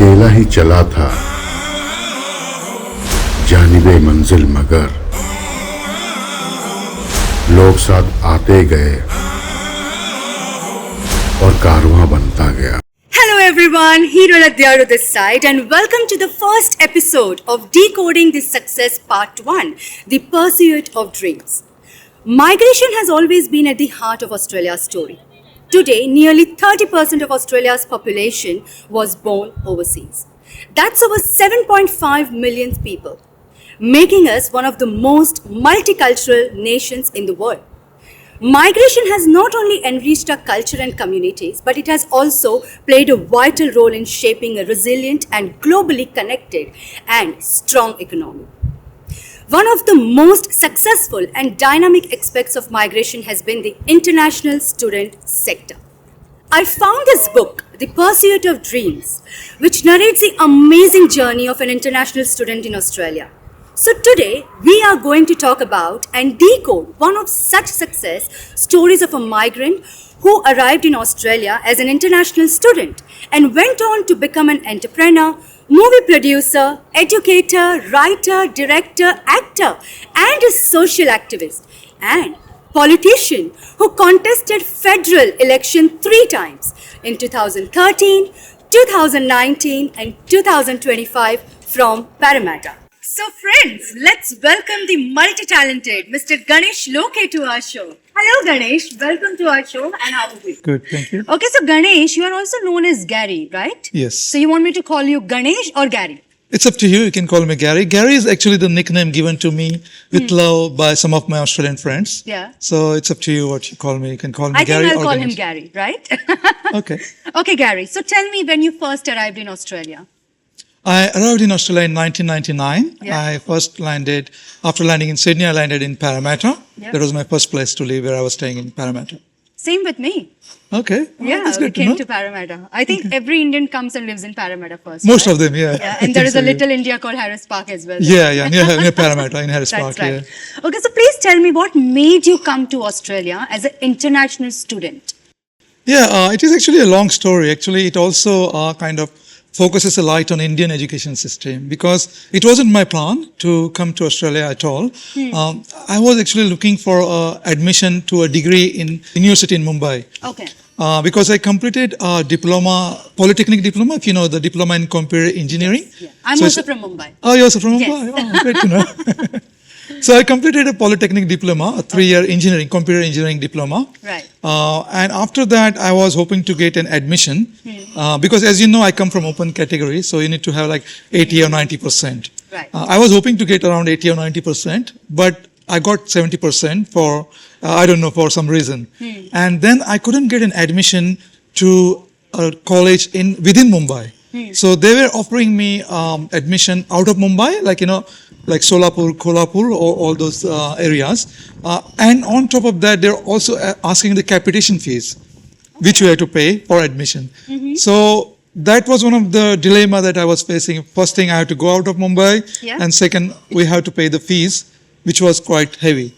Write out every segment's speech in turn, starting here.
अकेला ही चला था जानिबे मंजिल, मगर लोग साथ आते गए और कारवां बनता गया. Hello everyone, Hero Ladyaru this side and welcome to the first episode of Decoding the Success Part 1, The Pursuit of Dreams. Migration has always been at the heart of Australia's story. Today, nearly 30% of Australia's population was born overseas. That's over 7.5 million people, making us one of the most multicultural nations in the world. Migration has not only enriched our culture and communities, but it has also played a vital role in shaping a resilient and globally connected and strong economy. One of the most successful and dynamic aspects of migration has been the international student sector. I found this book, The Pursuit of Dreams, which narrates the amazing journey of an international student in Australia. So today, we are going to talk about and decode one of such success stories of a migrant who arrived in Australia as an international student and went on to become an entrepreneur, movie producer, educator, writer, director, actor, and a social activist, and politician who contested federal election 3 times in 2013, 2019, and 2025 from Parramatta. So friends, let's welcome the multi-talented Mr. Ganesh Loke to our show. Hello Ganesh, welcome to our show and how are you? Good, thank you. Okay, so Ganesh, you are also known as Gary, right? Yes. So you want me to call you Ganesh or Gary? It's up to you. You can call me Gary. Gary is actually the nickname given to me with love by some of my Australian friends. Yeah. So it's up to you what you call me. You can call me I Gary think I'll or call Ganesh. him Gary, right? Okay. Okay, Gary. So tell me when you first arrived in Australia. I arrived in Australia in 1999. Yeah. I first landed, after landing in Sydney, I landed in Parramatta. Yeah. That was my first place to live, where I was staying in Parramatta. Same with me. Okay. Well, Yeah, that's we good to came know. to Parramatta. I think every Indian comes and lives in Parramatta first. Most right? of them, yeah. Yeah, I and there think is a so, yeah. little India called Harris Park as well. Yeah, near Parramatta, in Harris That's Park, right. yeah. Okay, so please tell me what made you come to Australia as an international student? Yeah, it is actually a long story. Actually, it also kind of focuses a light on Indian education system, because it wasn't my plan to come to Australia at all. I was actually looking for admission to a degree in university in Mumbai. Okay. Because I completed a diploma, polytechnic diploma, if you know the diploma in computer engineering. Yeah. I'm So also it's- from Mumbai. Oh, you're also from Yes. Mumbai? Oh, great to know. So I completed a polytechnic diploma, a 3-year engineering, computer engineering diploma. Right. And after that, I was hoping to get an admission because, as you know, I come from open category, so you need to have like 80 or 90%. Right. I was hoping to get around 80 or 90%, but I got 70% for, I don't know, for some reason. And then I couldn't get an admission to a college within Mumbai. So they were offering me admission out of Mumbai, like, you know, like Solapur, Kolhapur, or all those areas. And on top of that, they're also asking the capitation fees, which you have to pay for admission. So that was one of the dilemma that I was facing. First thing, I had to go out of Mumbai. Yeah. And second, we have to pay the fees, which was quite heavy.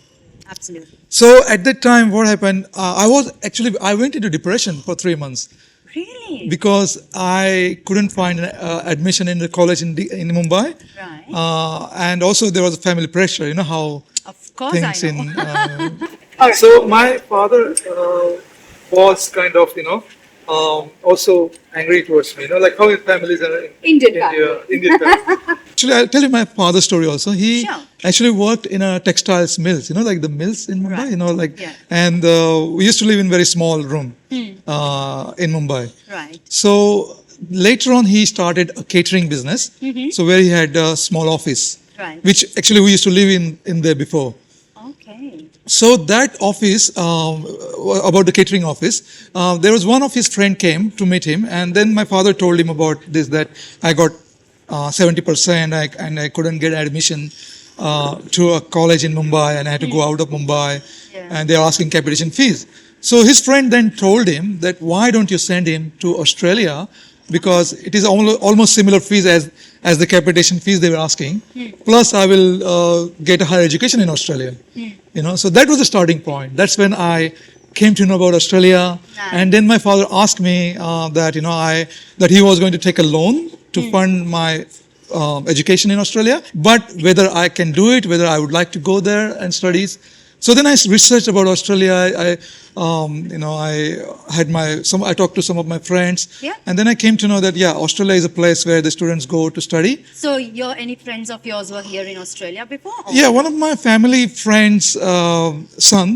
Absolutely. So at that time, what happened, I went into depression for 3 months. Really? Because I couldn't find admission in the college in Mumbai. Right. And also there was family pressure, you know how Of course things I know. in... So my father was kind of, also angry towards me, like how families are in Indian Indian family. Actually, I'll tell you my father's story also. He Sure. actually worked in a textiles mills, like the mills in Mumbai, Right. Yeah. and we used to live in very small room in Mumbai. Right. So later on, he started a catering business. So where he had a small office, Right. which actually we used to live in there before. Okay. So that office, about the catering office, there was one of his friend came to meet him, and then my father told him about this, that I got 70% and I couldn't get admission to a college in Mumbai, and I had to go out of Mumbai, Yeah. and they're asking capitation fees. So his friend then told him that why don't you send him to Australia, because it is almost similar fees as the capitation fees they were asking. Plus, I will get a higher education in Australia. So that was the starting point. That's when I came to know about Australia, Nice. and then my father asked me that he was going to take a loan to fund my education in Australia, but whether I can do it, whether I would like to go there and studies. So then I researched about Australia. I talked to some of my friends, Yeah. and then I came to know that Australia is a place where the students go to study. So, any friends of yours were here in Australia before? Or? Yeah, one of my family friends' son,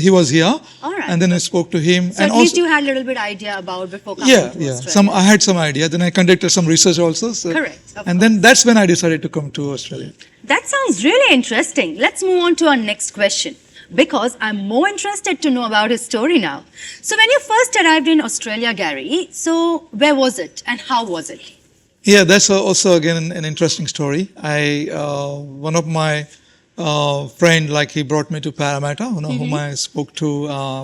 he was here, All right. and then I spoke to him. So and at least you had a little bit idea about before coming to Australia. I had some idea. Then I conducted some research also. So, Correct, of and then that's when I decided to come to Australia. That sounds really interesting. Let's move on to our next question because I'm more interested to know about his story now. So when you first arrived in Australia, Gary, so where was it and how was it? Yeah, that's also again an interesting story. One of my friend, like he brought me to Parramatta, whom I spoke to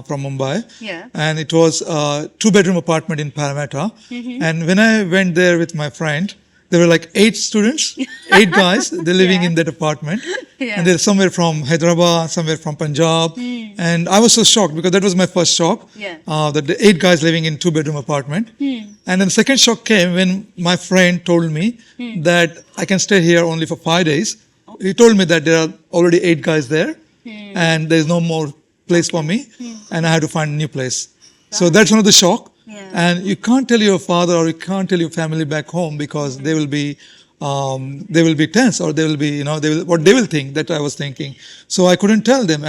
from Mumbai. Yeah. And it was a 2-bedroom apartment in Parramatta. And when I went there with my friend, there were like 8 students, 8 guys, they're living in that apartment. Yeah. And they're somewhere from Hyderabad, somewhere from Punjab. And I was so shocked because that was my first shock. Yeah. That the 8 guys living in 2-bedroom apartment. And then second shock came when my friend told me that I can stay here only for 5 days. He told me that there are already 8 guys there and there's no more place for me and I had to find a new place. So that's one of the shock. Yeah. And you can't tell your father or you can't tell your family back home because they will be tense or they will be, what they will think that I was thinking. So I couldn't tell them.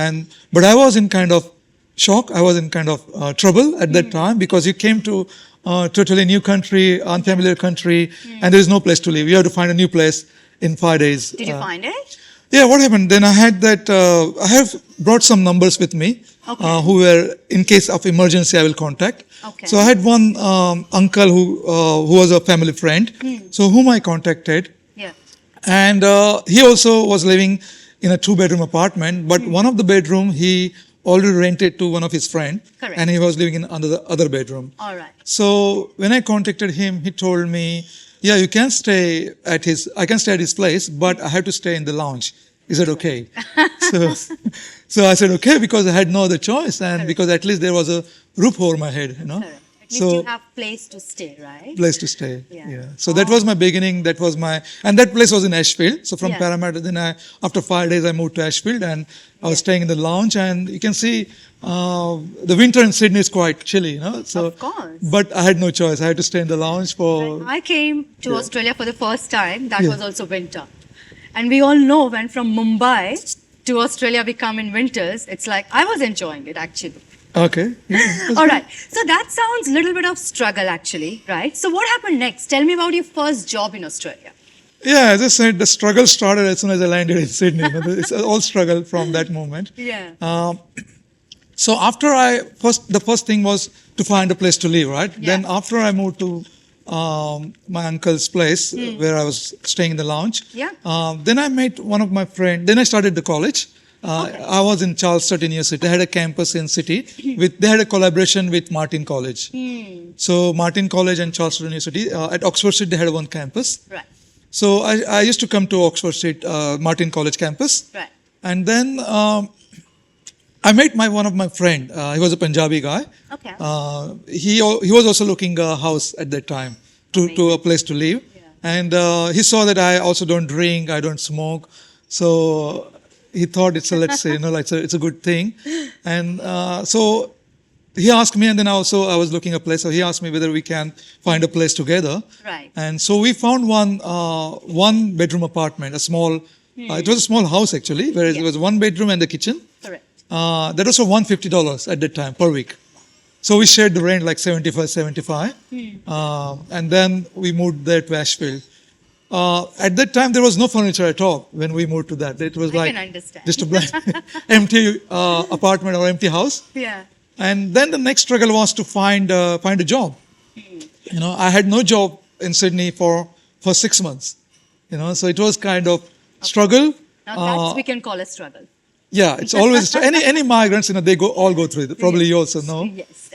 But I was in kind of shock. I was in kind of trouble at that time because you came to totally new country, unfamiliar country, and there is no place to live. You have to find a new place in 5 days. Did you find it? Yeah, what happened? Then I had that, I have brought some numbers with me who were, in case of emergency, I will contact. Okay. So I had one uncle who was a family friend, so whom I contacted. Yeah. And he also was living in a 2-bedroom apartment, but one of the bedroom he already rented to one of his friend. Correct. And he was living in the other bedroom. All right. So when I contacted him, he told me, yeah, you can stay at I can stay at his place, but I have to stay in the lounge. Is that okay? So I said, okay, because I had no other choice and because at least there was a roof over my head, Correct. At least you have place to stay, right? Place to stay. Yeah. So that was my beginning. And that place was in Ashfield. So from Yeah. Parramatta, then after 5 days, I moved to Ashfield and I was staying in the lounge. And you can see the winter in Sydney is quite chilly, So, Of course. But I had no choice. I had to stay in the lounge for. I came to Australia for the first time. That was also winter. And we all know when from Mumbai to Australia we come in winters, it's like I was enjoying it actually. Okay. Yeah. All right. So that sounds a little bit of struggle actually, right? So what happened next? Tell me about your first job in Australia. Yeah, as I said, the struggle started as soon as I landed in Sydney. It's all struggle from that moment. Yeah. So after the first thing was to find a place to live, right? Yeah. Then after I moved to my uncle's place where I was staying in the lounge. Yeah. Then I met one of my friends. Then I started the college. I was in Charleston University. They had a campus in city. They had a collaboration with Martin College. So Martin College and Charleston University. At Oxford Street, they had one campus. Right. So I used to come to Oxford Street, Martin College campus. Right. And then I met one of my friend. He was a Punjabi guy. Okay. He was also looking a house at that time to a place to live. Yeah. And he saw that I also don't drink, I don't smoke. So he thought it's a good thing. And so he asked me, and then I was looking a place. So he asked me whether we can find a place together. Right. And so we found one bedroom apartment, a small. It was a small house actually, where it was 1 bedroom and the kitchen. Correct. That was for $150 at that time per week. So we shared the rent like $75. And then we moved there to Ashfield. At that time, there was no furniture at all when we moved to that. It was I can understand. just a blank, empty apartment or empty house. Yeah. And then the next struggle was to find a job. I had no job in Sydney for 6 months. So it was kind of struggle. Now we can call a struggle. Yeah, it's always any migrants. They all go through it. Probably you also know. Yes.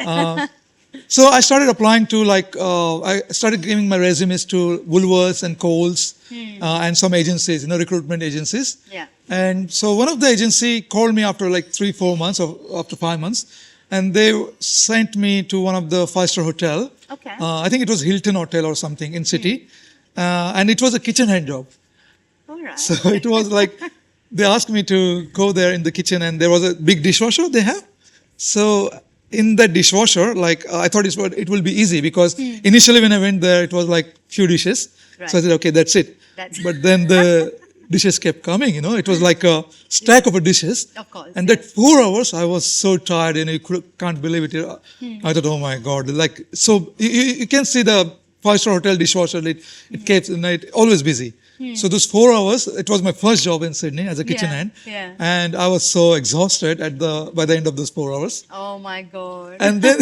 So I started applying to I started giving my resumes to Woolworths and Coles and some agencies, recruitment agencies. Yeah. And so one of the agency called me after like 3-4 months or after 5 months, and they sent me to one of the 5-star hotel Okay. I think it was Hilton Hotel or something in city, and it was a kitchen hand job. All right. So it was like they asked me to go there in the kitchen, and there was a big dishwasher they have. So in that dishwasher, like I thought it will be easy because initially when I went there, it was like few dishes. Right. So I said, okay, that's it. But then the dishes kept coming. It was like a stack of dishes. Of course, And that 4 hours, I was so tired, can't believe it. I thought, oh my God, like so you can see the 5-star hotel dishwasher. It keeps always busy. So those 4 hours, it was my first job in Sydney as a kitchen hand, and I was so exhausted by the end of those 4 hours. Oh my God. And then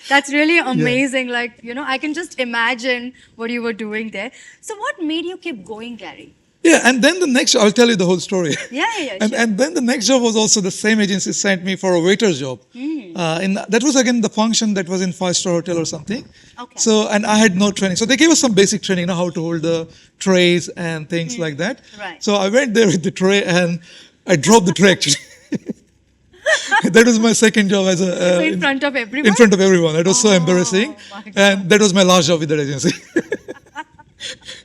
That's really amazing. Like, I can just imagine what you were doing there. So what made you keep going, Gary? yeah, and then the next, I'll tell you the whole story. Yeah, and, sure. and then the next job was also the same agency sent me for a waiter's job. That was again the function that was in 5-star hotel or something. Okay. So, and I had no training. So they gave us some basic training, how to hold the trays and things like that. Right. So I went there with the tray and I dropped the tray actually. That was my second job as a. So in front of everyone? In front of everyone. It was so embarrassing. my God. And that was my last job with that agency.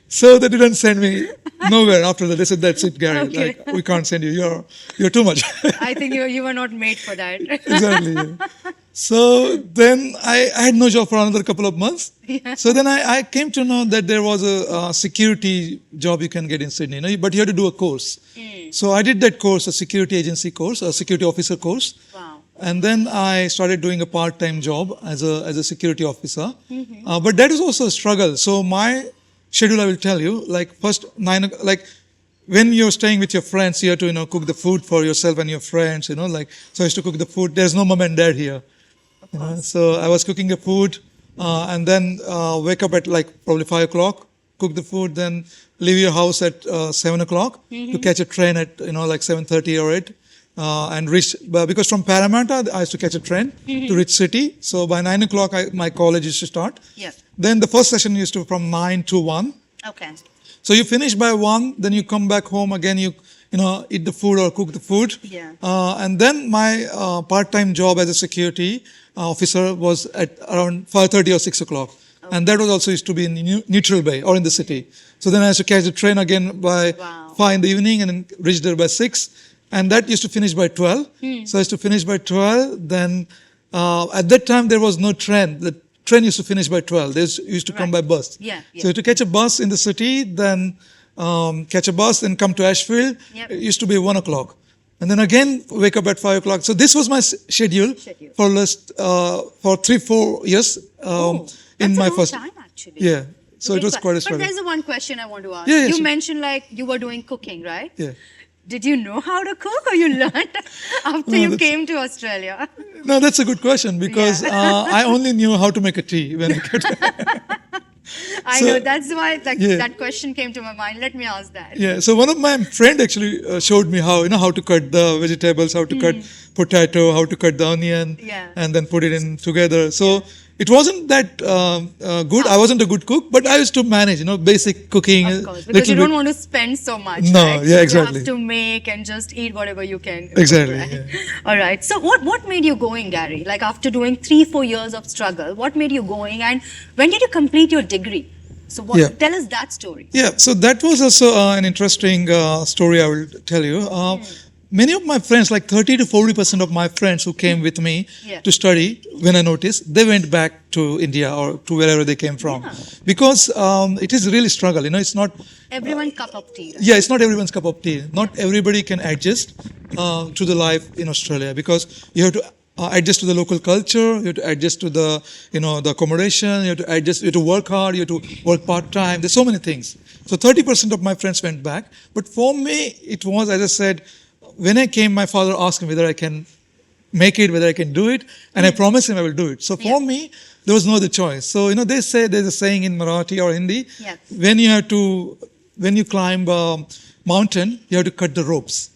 So they didn't send me nowhere after that. They said, that's it, Gary. Okay. Like, we can't send you. You're too much. I think you were not made for that. Exactly. Yeah. So then I had no job for another couple of months. So then I came to know that there was a security job you can get in Sydney, but you have to do a course. So I did that course, a security agency course, a security officer course. Wow. And then I started doing a part-time job as a security officer. But that was also a struggle. So my schedule, I will tell you, like first 9 o'clock, like when you're staying with your friends, you have to, cook the food for yourself and your friends, so I used to cook the food. There's no mom and dad here. So I was cooking the food and then wake up at like probably 5 o'clock, cook the food, then leave your house at 7 o'clock to catch a train at, like 7:30 or 8. And reach, because from Parramatta, I used to catch a train to reach city. So by 9 o'clock, my college used to start. Yeah. Then the first session used to from 9 to 1. Okay. So you finish by 1, then you come back home again, you eat the food or cook the food. Yeah. And then my part-time job as a security officer was at around 5:30 or 6 o'clock. Okay. And that was also used to be in Neutral Bay or in the city. So then I used to catch the train again by 5 in the evening and then reach there by 6. And that used to finish by 12. So I used to finish by 12. Then at that time, there was no train. The train used to finish by 12. They used to come by bus. Yeah. So you had to catch a bus in the city, then catch a bus, then come to Ashfield. Yep. It used to be 1 o'clock. And then again, wake up at 5 o'clock. So this was my schedule for 3-4 years in That's my a long first. time, actually. Yeah. So it was quite a But struggle. there's the one question I want to ask. Yeah, you sure. mentioned like you were doing cooking, right? Yeah. Did you know how to cook or you learned after you came to Australia? No, that's a good question because I only knew how to make a tea when I came. I know, that's why that question came to my mind. Let me ask that. Yeah, so one of my friend actually showed me how to cut the vegetables, how to cut potato, how to cut the onion, and then put it in together. So it wasn't that good. I wasn't a good cook, but I used to manage, basic cooking. Of course, because you don't want to spend so much. No, right? yeah, exactly. You have to make and just eat whatever you can. Exactly. Right? Yeah. All right. So what made you going, Gary? Like after doing 3-4 years of struggle, what made you going, and when did you complete your degree? So tell us that story. Yeah, so that was also an interesting story I will tell you. Many of my friends, like 30 to 40% of my friends who came with me to study, when I noticed, they went back to India or to wherever they came from. Yeah. Because it is really struggle, it's not... Everyone's cup of tea. Right? Yeah, it's not everyone's cup of tea. Not everybody can adjust to the life in Australia because you have to adjust to the local culture, you have to adjust to the, the accommodation, you have to adjust, you have to work hard, you have to work part-time. There's so many things. So 30% of my friends went back. But for me, it was, as I said, when I came, my father asked me whether I can make it, whether I can do it, and I promised him I will do it. So for me, there was no other choice. So, they say there's a saying in Marathi or Hindi, when you climb a mountain, you have to cut the ropes,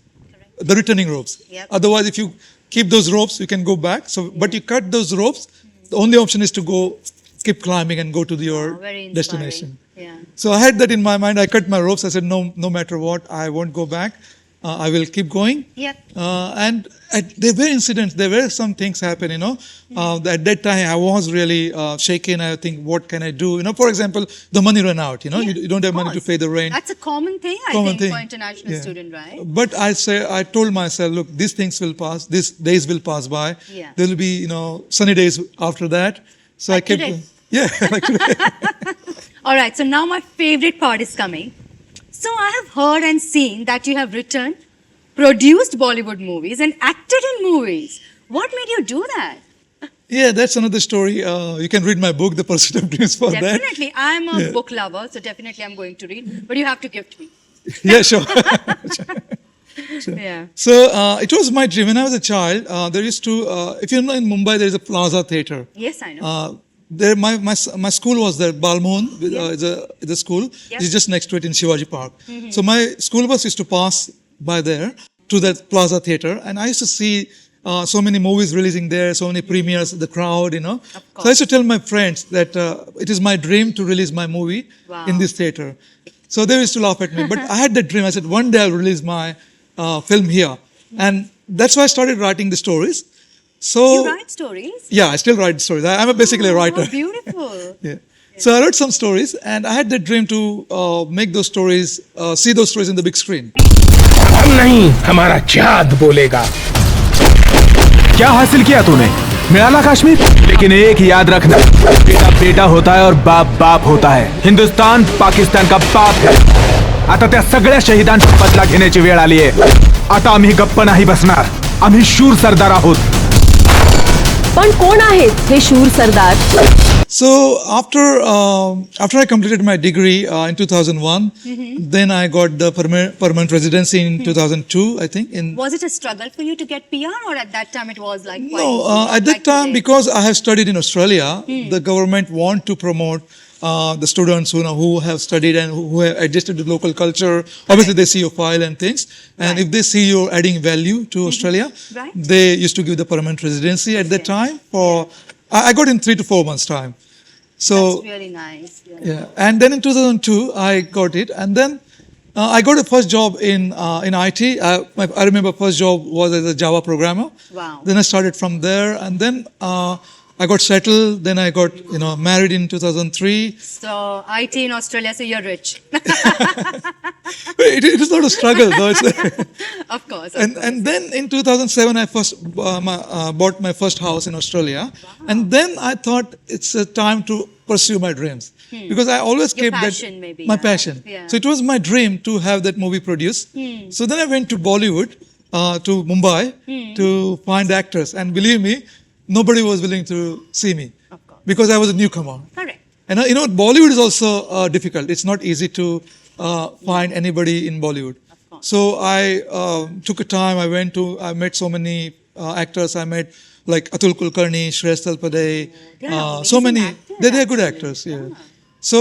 the returning ropes. Yep. Otherwise, if you keep those ropes, you can go back. So, but you cut those ropes, the only option is to keep climbing and go to your destination. Yeah. So I had that in my mind. I cut my ropes. I said, no matter what, I won't go back. I will keep going. Yep. There were incidents, there were some things happen, at that time I was really shaken. I think, what can I do? For example, the money ran out, you don't have money to pay the rent. That's a common thing, I Common think, thing. for international student, right? But I told myself, look, these things will pass, these days will pass by. Yeah. There will be, sunny days after that. So Like I kept today. going. Yeah, like today. All right, so now my favorite part is coming. So I have heard and seen that you have written, produced Bollywood movies and acted in movies. What made you do that? Yeah, that's another story. You can read my book, The Pursuit of Dreams, for that. Definitely. I'm a book lover, so definitely I'm going to read. But you have to gift me. Yeah, sure. Yeah. So it was my dream. When I was a child, there used to, if you know, in Mumbai, there is a Plaza Theatre. Yes, I know. There, my school was there. Balmohan is a school. Yep. It's just next to it in Shivaji Park. So my school bus used to pass by there to that Plaza Theatre, and I used to see so many movies releasing there, so many premieres, the crowd, So I used to tell my friends that it is my dream to release my movie in this theatre. So they used to laugh at me, but I had that dream. I said, one day I'll release my film here, and that's why I started writing the stories. So You write stories? yeah, I still write stories. I'm basically a writer. Oh, beautiful. Yeah. So I wrote some stories, and I had that dream to make those stories, see those stories in the big screen. हम नहीं, हमारा चाँद बोलेगा। क्या हासिल किया तूने? मिला कश्मीर? लेकिन एक ही याद रखना, बेटा बेटा होता है और बाप बाप होता है। हिंदुस्तान पाकिस्तान का बाप है। आता त्या सगळ्या शहीदांचा बदला घेण्याची वेळ आली आहे। आता आम्ही गप्प नाही बसणार। आम्ही शूर सरदार आहोत। पण कोण आहेत हे शूर सरदार? So after I completed my degree in 2001, then I got the permanent residency in 2002, I think. Was it a struggle for you to get PR, or at that time it was like quite No, easy, at that like time, today? because I have studied in Australia, the government want to promote the students who have studied and who have adjusted to local culture. Obviously, they see your file and things, and if they see you're adding value to Australia, Right. they used to give the permanent residency at that time. I got in 3 to 4 months time. So That's really nice. Yeah. yeah, and then in 2002 I got it, and then I got a first job in IT. I remember first job was as a Java programmer. Wow. Then I started from there, and then I got settled. Then I got married in 2003. So IT in Australia, so you're rich. It is not a struggle though. It's Of course. and then in 2007 I first bought my first house in Australia, and then I thought it's a time to pursue my dreams because I always Your kept passion, that maybe, my yeah. passion. Yeah. So it was my dream to have that movie produced. So then I went to Bollywood, to Mumbai, to find actors, and believe me, nobody was willing to see me Of course. because I was a newcomer. Correct. And Bollywood is also difficult. It's not easy to find anybody in Bollywood. So I took a time. I met so many actors. I met like Atul Kulkarni, Shreya Talpade, Yeah, so amazing many. actors, They're good actors. Yeah. So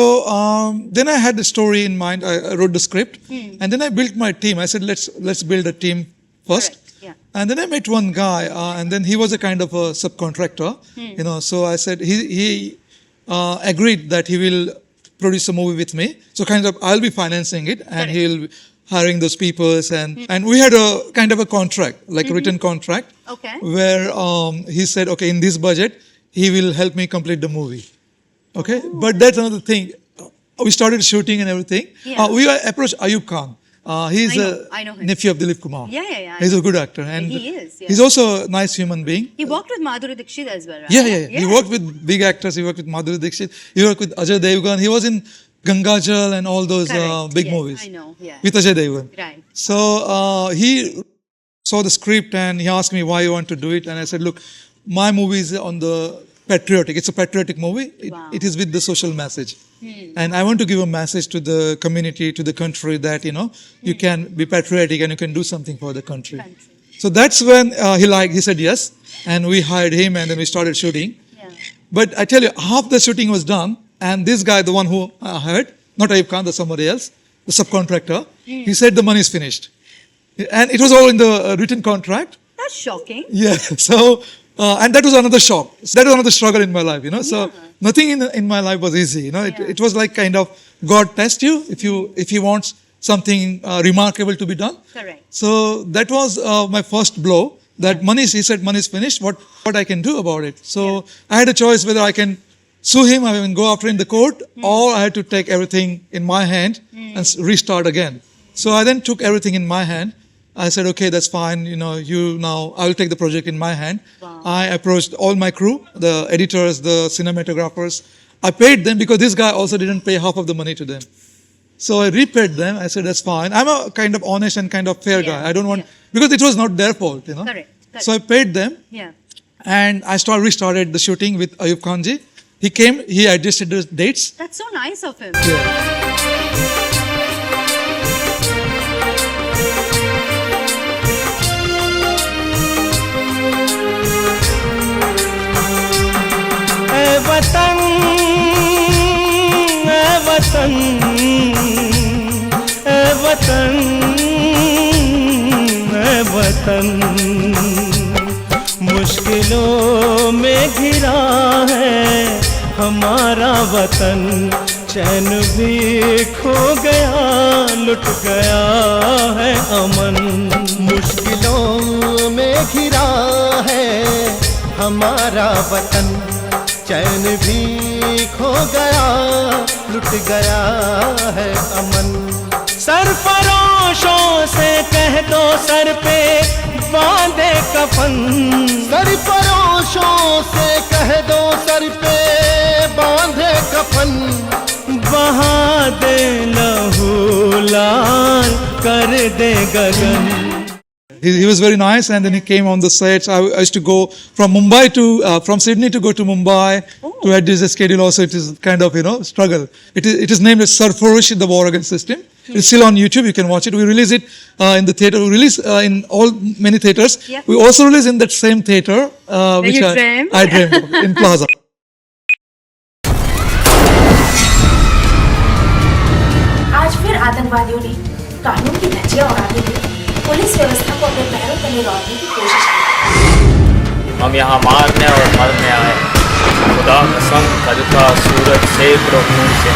then I had the story in mind. I wrote the script, and then I built my team. I said, let's build a team first. Correct, yeah. And then I met one guy, and then he was a kind of a subcontractor. So I said he agreed that he will produce a movie with me. So kind of I'll be financing it, and he'll be hiring those people, and we had a kind of a contract, like a written contract, Okay. where he said, okay, in this budget, he will help me complete the movie. Okay, but that's another thing. We started shooting and everything. Yeah. We approached Ayub Khan. He's I know him. a nephew of Dilip Kumar. Yeah. I He's know. a good actor, and He is, yeah. he's also a nice human being. He worked with Madhuri Dixit as well, right? Yeah. He worked with big actors. He worked with Madhuri Dixit. He worked with Ajay Devgan. He was in Gangajal and all those Correct. big Yes, movies. I know, yeah. With Ajay Devgan. Right. So he saw the script and he asked me why you want to do it, and I said, look, my movie is on the patriotic. It's a patriotic movie. Wow. It is with the social message, and I want to give a message to the community, to the country, that you can be patriotic and you can do something for the country. So that's when he said yes, and we hired him, and then we started shooting. Yeah. But I tell you, half the shooting was done, and this guy, the one who I hired, not Ayub Khan, somebody else, the subcontractor, he said the money is finished. And it was all in the written contract. That's shocking. Yeah. So, and that was another shock. That was another struggle in my life, So nothing in my life was easy, It was like kind of God test you. If he wants something remarkable to be done. Correct. So that was my first blow. That money, he said, money is finished. What I can do about it? So I had a choice whether I can sue him, I mean, go after in the court, or I had to take everything in my hand and restart again. So I then took everything in my hand. I said, okay, that's fine. I will take the project in my hand. Wow. I approached all my crew, the editors, the cinematographers. I paid them because this guy also didn't pay half of the money to them. So I repaid them. I said, that's fine. I'm a kind of honest and kind of fair guy. I don't want, because it was not their fault, Correct. So I paid them. Yeah. And I restarted the shooting with Ayub Khanji. He came, he adjusted the dates. That's so nice of him. मुश्किलों में घिरा है हमारा वतन चैन भी खो गया लुट गया है अमन मुश्किलों में घिरा है हमारा वतन चैन भी खो गया लुट गया है अमन सरफरोशों से कह दो सर पे बांधे कफन सरफरोशों से कह दो सर पे बांधे कफन बहा दे लहू लाल कर दे गगन He was very nice, and then he came on the sets. I used to go from from Sydney to go to Mumbai to adjust the schedule. Also, it is kind of struggle. It is named as Sarfarush, the war against system. It's still on YouTube. You can watch it. We release it in the theater. We release in many theaters. Yeah. We also release in that same theater, which you dreamt? I dreamed of, in Plaza. आज फिर आतंकवादियों ने कानून की धज्जियां उड़ाते हुए police व्यवस्था को अपने पैरों तले दौड़ने की कोशिश की। हम यहाँ मारने और मरने आए खुदा कसम कल का सूरज सैकड़ों खून से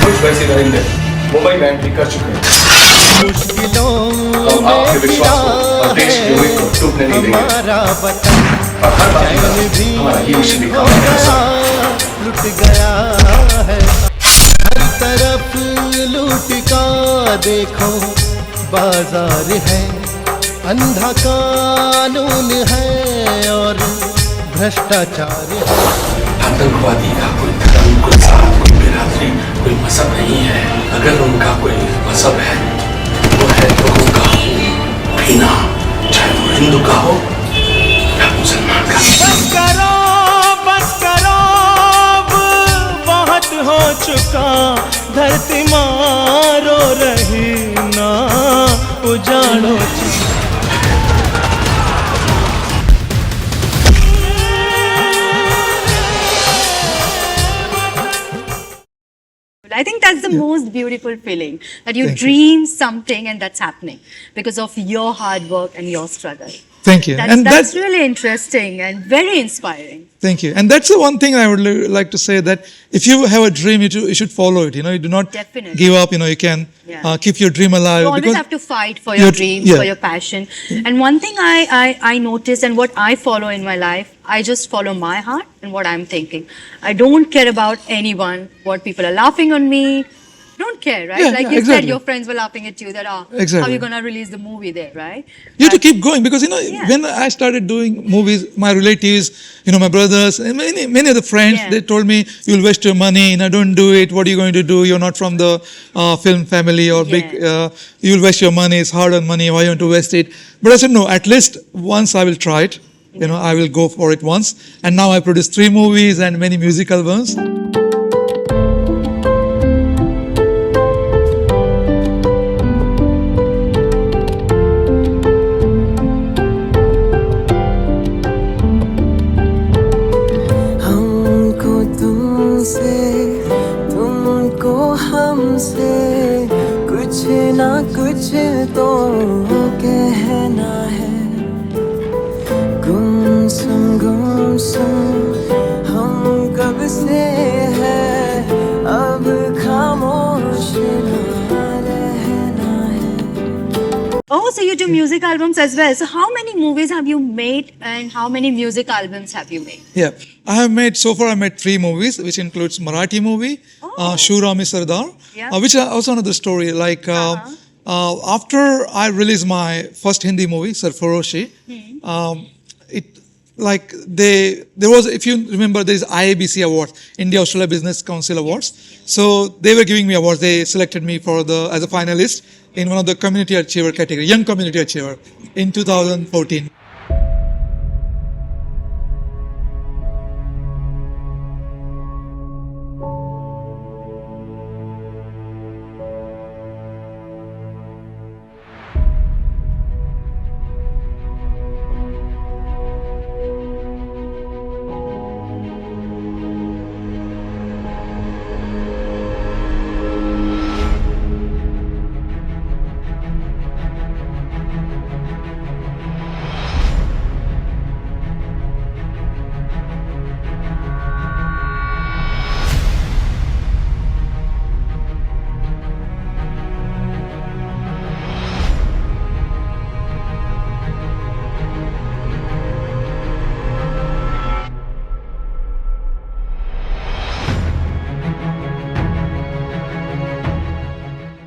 कुछ वैसे करेंगे मुंबई में एंट्री कर चुके हैं मुश्किलों हम आपके विश्वास को और देश की उम्मीद को टूटने नहीं देंगे और हर बात हमारा ये मिशन भी काम लुट गया है हर तरफ लूट का देखो बाजार है अंधा कानून है और भ्रष्टाचार है आतंकवादी का कोई धर्म कोई जात कोई बिरादरी कोई मजहब नहीं है अगर उनका कोई मजहब है वो है लोगों का पीना चाहे वो हिंदू का हो या मुसलमान का बस करो बहुत हो चुका धरती मारो रही ना उजाड़ो I think that's the most beautiful feeling, that you dream something and that's happening because of your hard work and your struggle. Thank you. That's really interesting and very inspiring. Thank you. And that's the one thing I would like to say, that if you have a dream, you should follow it. You do not Definitely. give up. You can keep your dream alive. You always have to fight for your dreams, for your passion. And one thing I noticed, and what I follow in my life, I just follow my heart and what I'm thinking. I don't care about anyone, what people are laughing on me. Don't care, right? Like you said, your friends were laughing at you that, how are you going to release the movie there, right? You have to keep going because, when I started doing movies, my relatives, my brothers, and many of the friends, they told me, you'll waste your money, don't do it. What are you going to do? You're not from the film family or big, you'll waste your money. It's hard-earned money. Why you want to waste it? But I said, no, at least once I will try it. I will go for it once. And now I produce 3 movies and many music albums. कुछ ना कुछ तो कहना है गुमसुम हम कब से है अब खामोश so you do music albums as well. So how many movies have you made and how many music albums have you made? Yeah, I made 3 movies, which includes Marathi movie, Shura Mi Sardar, Yeah. which are also another story. Like after I released my first Hindi movie, Sarfaroshi, there was, if you remember, there is IABC Awards, India Australia Business Council Awards. So they were giving me awards. They selected me as a finalist in one of the community achiever category, young community achiever, in 2014.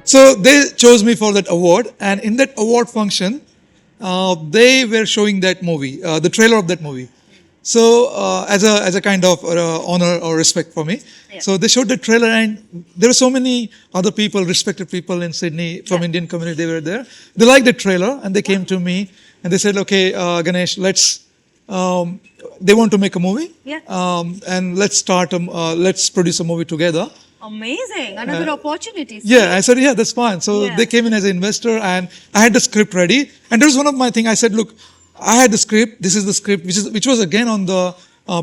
So they chose me for that award, and in that award function, they were showing that movie, the trailer of that movie. So as a kind of honor or respect for me, so they showed the trailer, and there were so many other people, respected people in Sydney from Indian community. They were there. They liked the trailer, and they came to me and they said, "Okay, Ganesh, let's." They want to make a movie, and let's produce a movie together. Amazing. Another opportunity. Yeah, I said, yeah, that's fine. So they came in as an investor, and I had the script ready. And there was one of my things. I said, look, I had the script. This is the script, which was again on the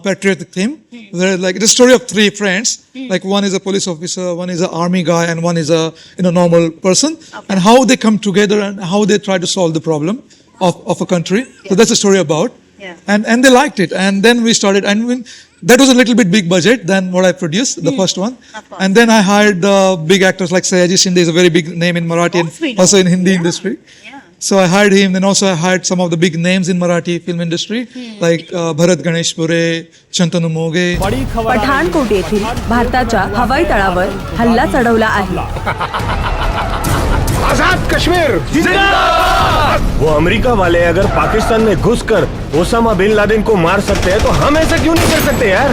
patriotic theme. Where like it's a story of 3 friends. Like one is a police officer, one is an army guy, and one is a normal person. Okay. And how they come together and how they try to solve the problem of a country. Yeah. So that's the story about. Yeah. And they liked it. And then we started. And that was a little bit big budget than what I produced, the first one. And then I hired big actors like Sayaji Shinde is a very big name in Marathi and also in Hindi industry. Yeah. So I hired him. Then also I hired some of the big names in Marathi film industry like Bharat Ganeshpure, Shantanu Moge. Pathankot येथील भारताच्या हवाई तळावर हल्ला चढवला आहे. आजाद कश्मीर जिंदाबाद! वो America वाले अगर पाकिस्तान में घुसकर ओसामा बिन लादेन को मार सकते हैं तो हम ऐसा क्यों नहीं कर सकते यार?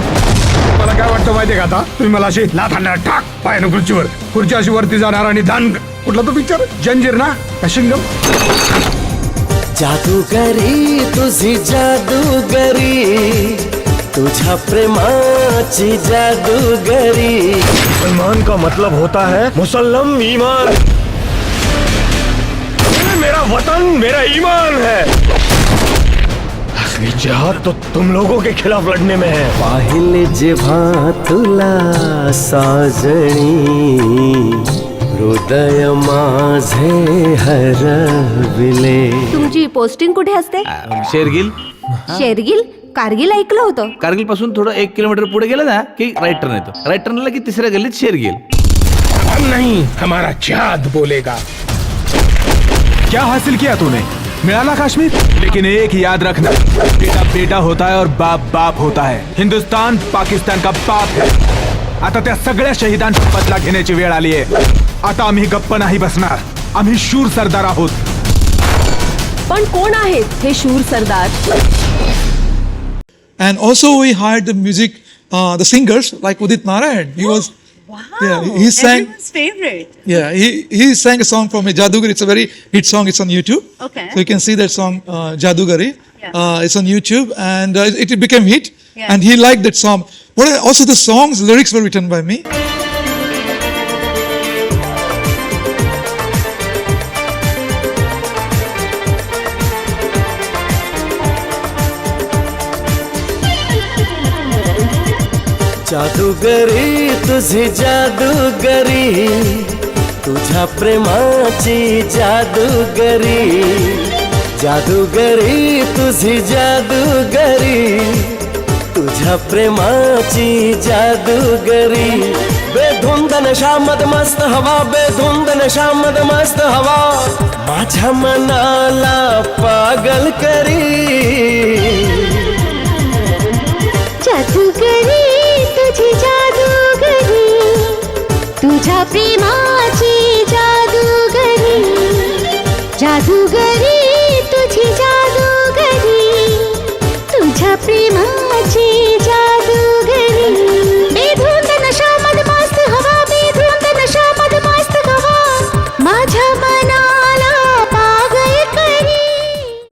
मला काय वाटतं माहितीये का आता तुम्ही मला अशी लाथ आणणार टाक पायानं खुर्चीवर खुर्ची अशी वरती जाणार आणि दान कुठला तो पिक्चर जंजीर ना शिंगम जादूगरी तुझी जादूगरी तुझ्या प्रेमाची जादूगरी मुसलमान का मतलब होता है मुसल्लम ईमान मेरा वतन मेरा ईमान है असली जिहाद तो तुम लोगों के खिलाफ लड़ने में है पाहिले जेव्हा तुला साजणी हृदय माझे हरविले. तुमची पोस्टिंग कुठे असते? शेरगिल. शेरगिल? कारगिल ऐकलं होतं. कारगिल पासून थोडं 1 किलोमीटर पुढे गेलं ना की राईट टर्न येतो. राईट टर्नला की तिसऱ्या गल्लीत शेरगिल. हम नहीं हमारा चाँद बोलेगा. क्या हासिल किया तूने? मिला कश्मीर, लेकिन एक याद रखना, बेटा बेटा होता है और बाप बाप होता है. हिंदुस्तान पाकिस्तान का बाप है. आता त्या सगळ्या शहीदांचा बदला घेण्याची वेळ आली आहे. आता आम्ही गप्प नाही बसणार. आम्ही शूर सरदार आहोत. पण कोण आहेत हे शूर सरदार? And also we hired the music, the singers like Udit Narayan. He was. Wow. Yeah, he sang. Everyone's favorite. Yeah, he sang a song for me, Jadugari. It's a very hit song. It's on YouTube. Okay. So you can see that song, Jadugari. Yeah. It's on YouTube, and it became hit. Yeah. And he liked that song. Also, the song's lyrics were written by me. जादूगरी तुझी जादूगरी तुझ्या प्रेमाची जादूगरी जादूगरी तुझी जादूगरी तुझ्या प्रेमाची जादूगरी बेधो बेधुंद नशा मदमस्त हवा बेधुंद नशा मदमस्त हवा माझ्या मनाला पागल करी जादूगरी तुझी जादूगरी तुझ्या प्रेमाची जादूगरी जादूगरी तुझी जादूगरी तुझ्या प्रेमाची जादूगरी बेधुंद नशा मदमस्त हवा बेधुंद नशा मदमस्त हवा माझ्या मनाला पागल करी.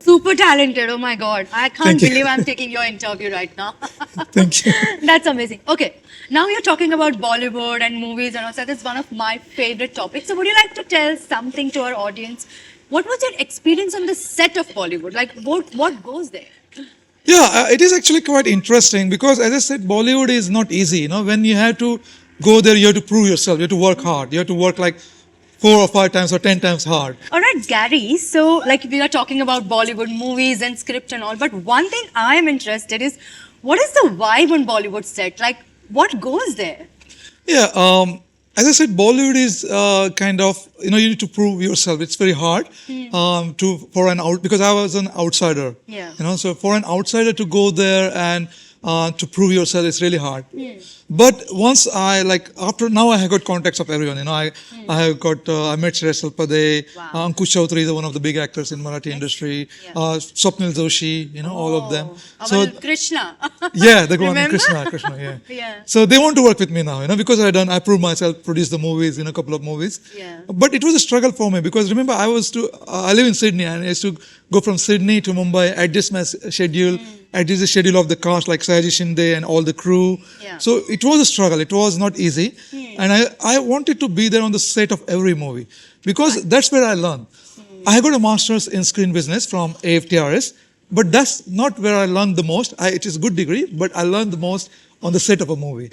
Super talented. Oh my God. I can't Thank you. believe I'm taking your interview right now. Thank you. That's amazing. Okay. Now you're talking about Bollywood and movies and all that. That's one of my favorite topics. So would you like to tell something to our audience? What was your experience on the set of Bollywood? Like what goes there? Yeah, it is actually quite interesting because, as I said, Bollywood is not easy. You know, when you have to go there, you have to prove yourself. You have to work hard. You have to work like 4 or 5 times or 10 times hard. All right, Gary. So, like we are talking about Bollywood movies and script and all, but one thing I am interested is, what is the vibe on Bollywood set? Like, what goes there? Yeah, as I said, Bollywood is kind of, you know, you need to prove yourself. It's very hard because I was an outsider. Yeah. You know, so for an outsider to go there and to prove yourself, it's really hard. But once now I have got contacts of everyone. You know, I have got, I met Shreyas Salpade, Ankush Chaudhary is one of the big actors in Marathi industry, Swapnil Joshi, you know, all of them. So Krishna. Yeah, the one Remember? Krishna, yeah. Yeah. So they want to work with me now, you know, because I proved myself, produced the movies, you know, a couple of movies. Yeah. But it was a struggle for me because remember I live in Sydney and I used to go from Sydney to Mumbai, adjust my schedule, adjust the schedule of the cast like Sayaji Shinde and all the crew. Yeah. So it was a struggle. It was not easy. And I wanted to be there on the set of every movie because that's where I learned. I got a master's in screen business from AFTRS, but that's not where I learned the most. It is a good degree, but I learned the most on the set of a movie.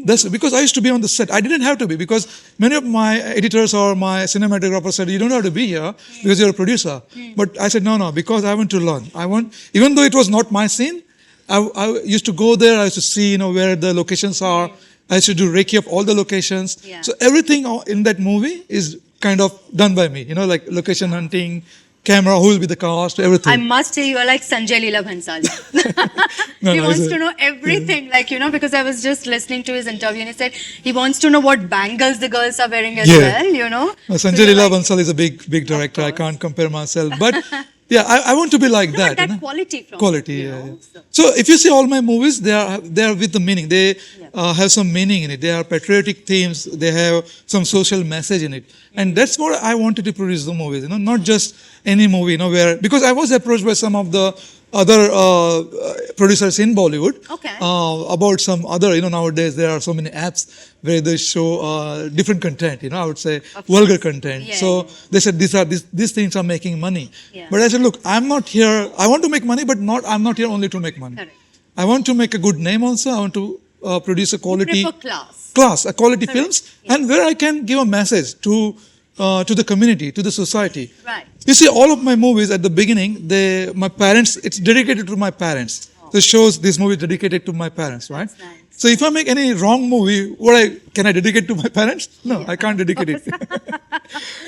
That's because I used to be on the set. I didn't have to be because many of my editors or my cinematographers said, you don't have to be here because you're a producer. But I said, no, because I want to learn. Even though it was not my scene, I used to go there. I used to see, you know, where the locations are. I used to do recce of all the locations. Yeah. So everything in that movie is kind of done by me, you know, like location hunting, camera, who will be the cast, everything. I must say you are like Sanjay Leela Bhansali. He wants to know everything, like, you know, because I was just listening to his interview and he said he wants to know what bangles the girls are wearing as well, you know. Sanjay Leela Bhansali is a big director. I can't compare myself. But yeah, I want to be like that. That you know? quality from Quality, you yeah. know, So if you see all my movies, they are with the meaning. They have some meaning in it. They are patriotic themes. They have some social message in it. And that's what I wanted to produce the movies, you know, not just any movie, you know, because I was approached by some of the other producers in Bollywood about some other, you know, nowadays there are so many apps where they show different content, you know, I would say vulgar content. So they said these things are making money. But I said, look, I'm not here, I want to make money, but I'm not here only to make money. Correct. I want to make a good name also. I want to produce a quality quality films, and where I can give a message to the community, to the society. Right. You see, all of my movies at the beginning, my parents, it's dedicated to my parents. So it shows this movie dedicated to my parents, right? That's nice. So if I make any wrong movie, can I dedicate to my parents? No, I can't dedicate it.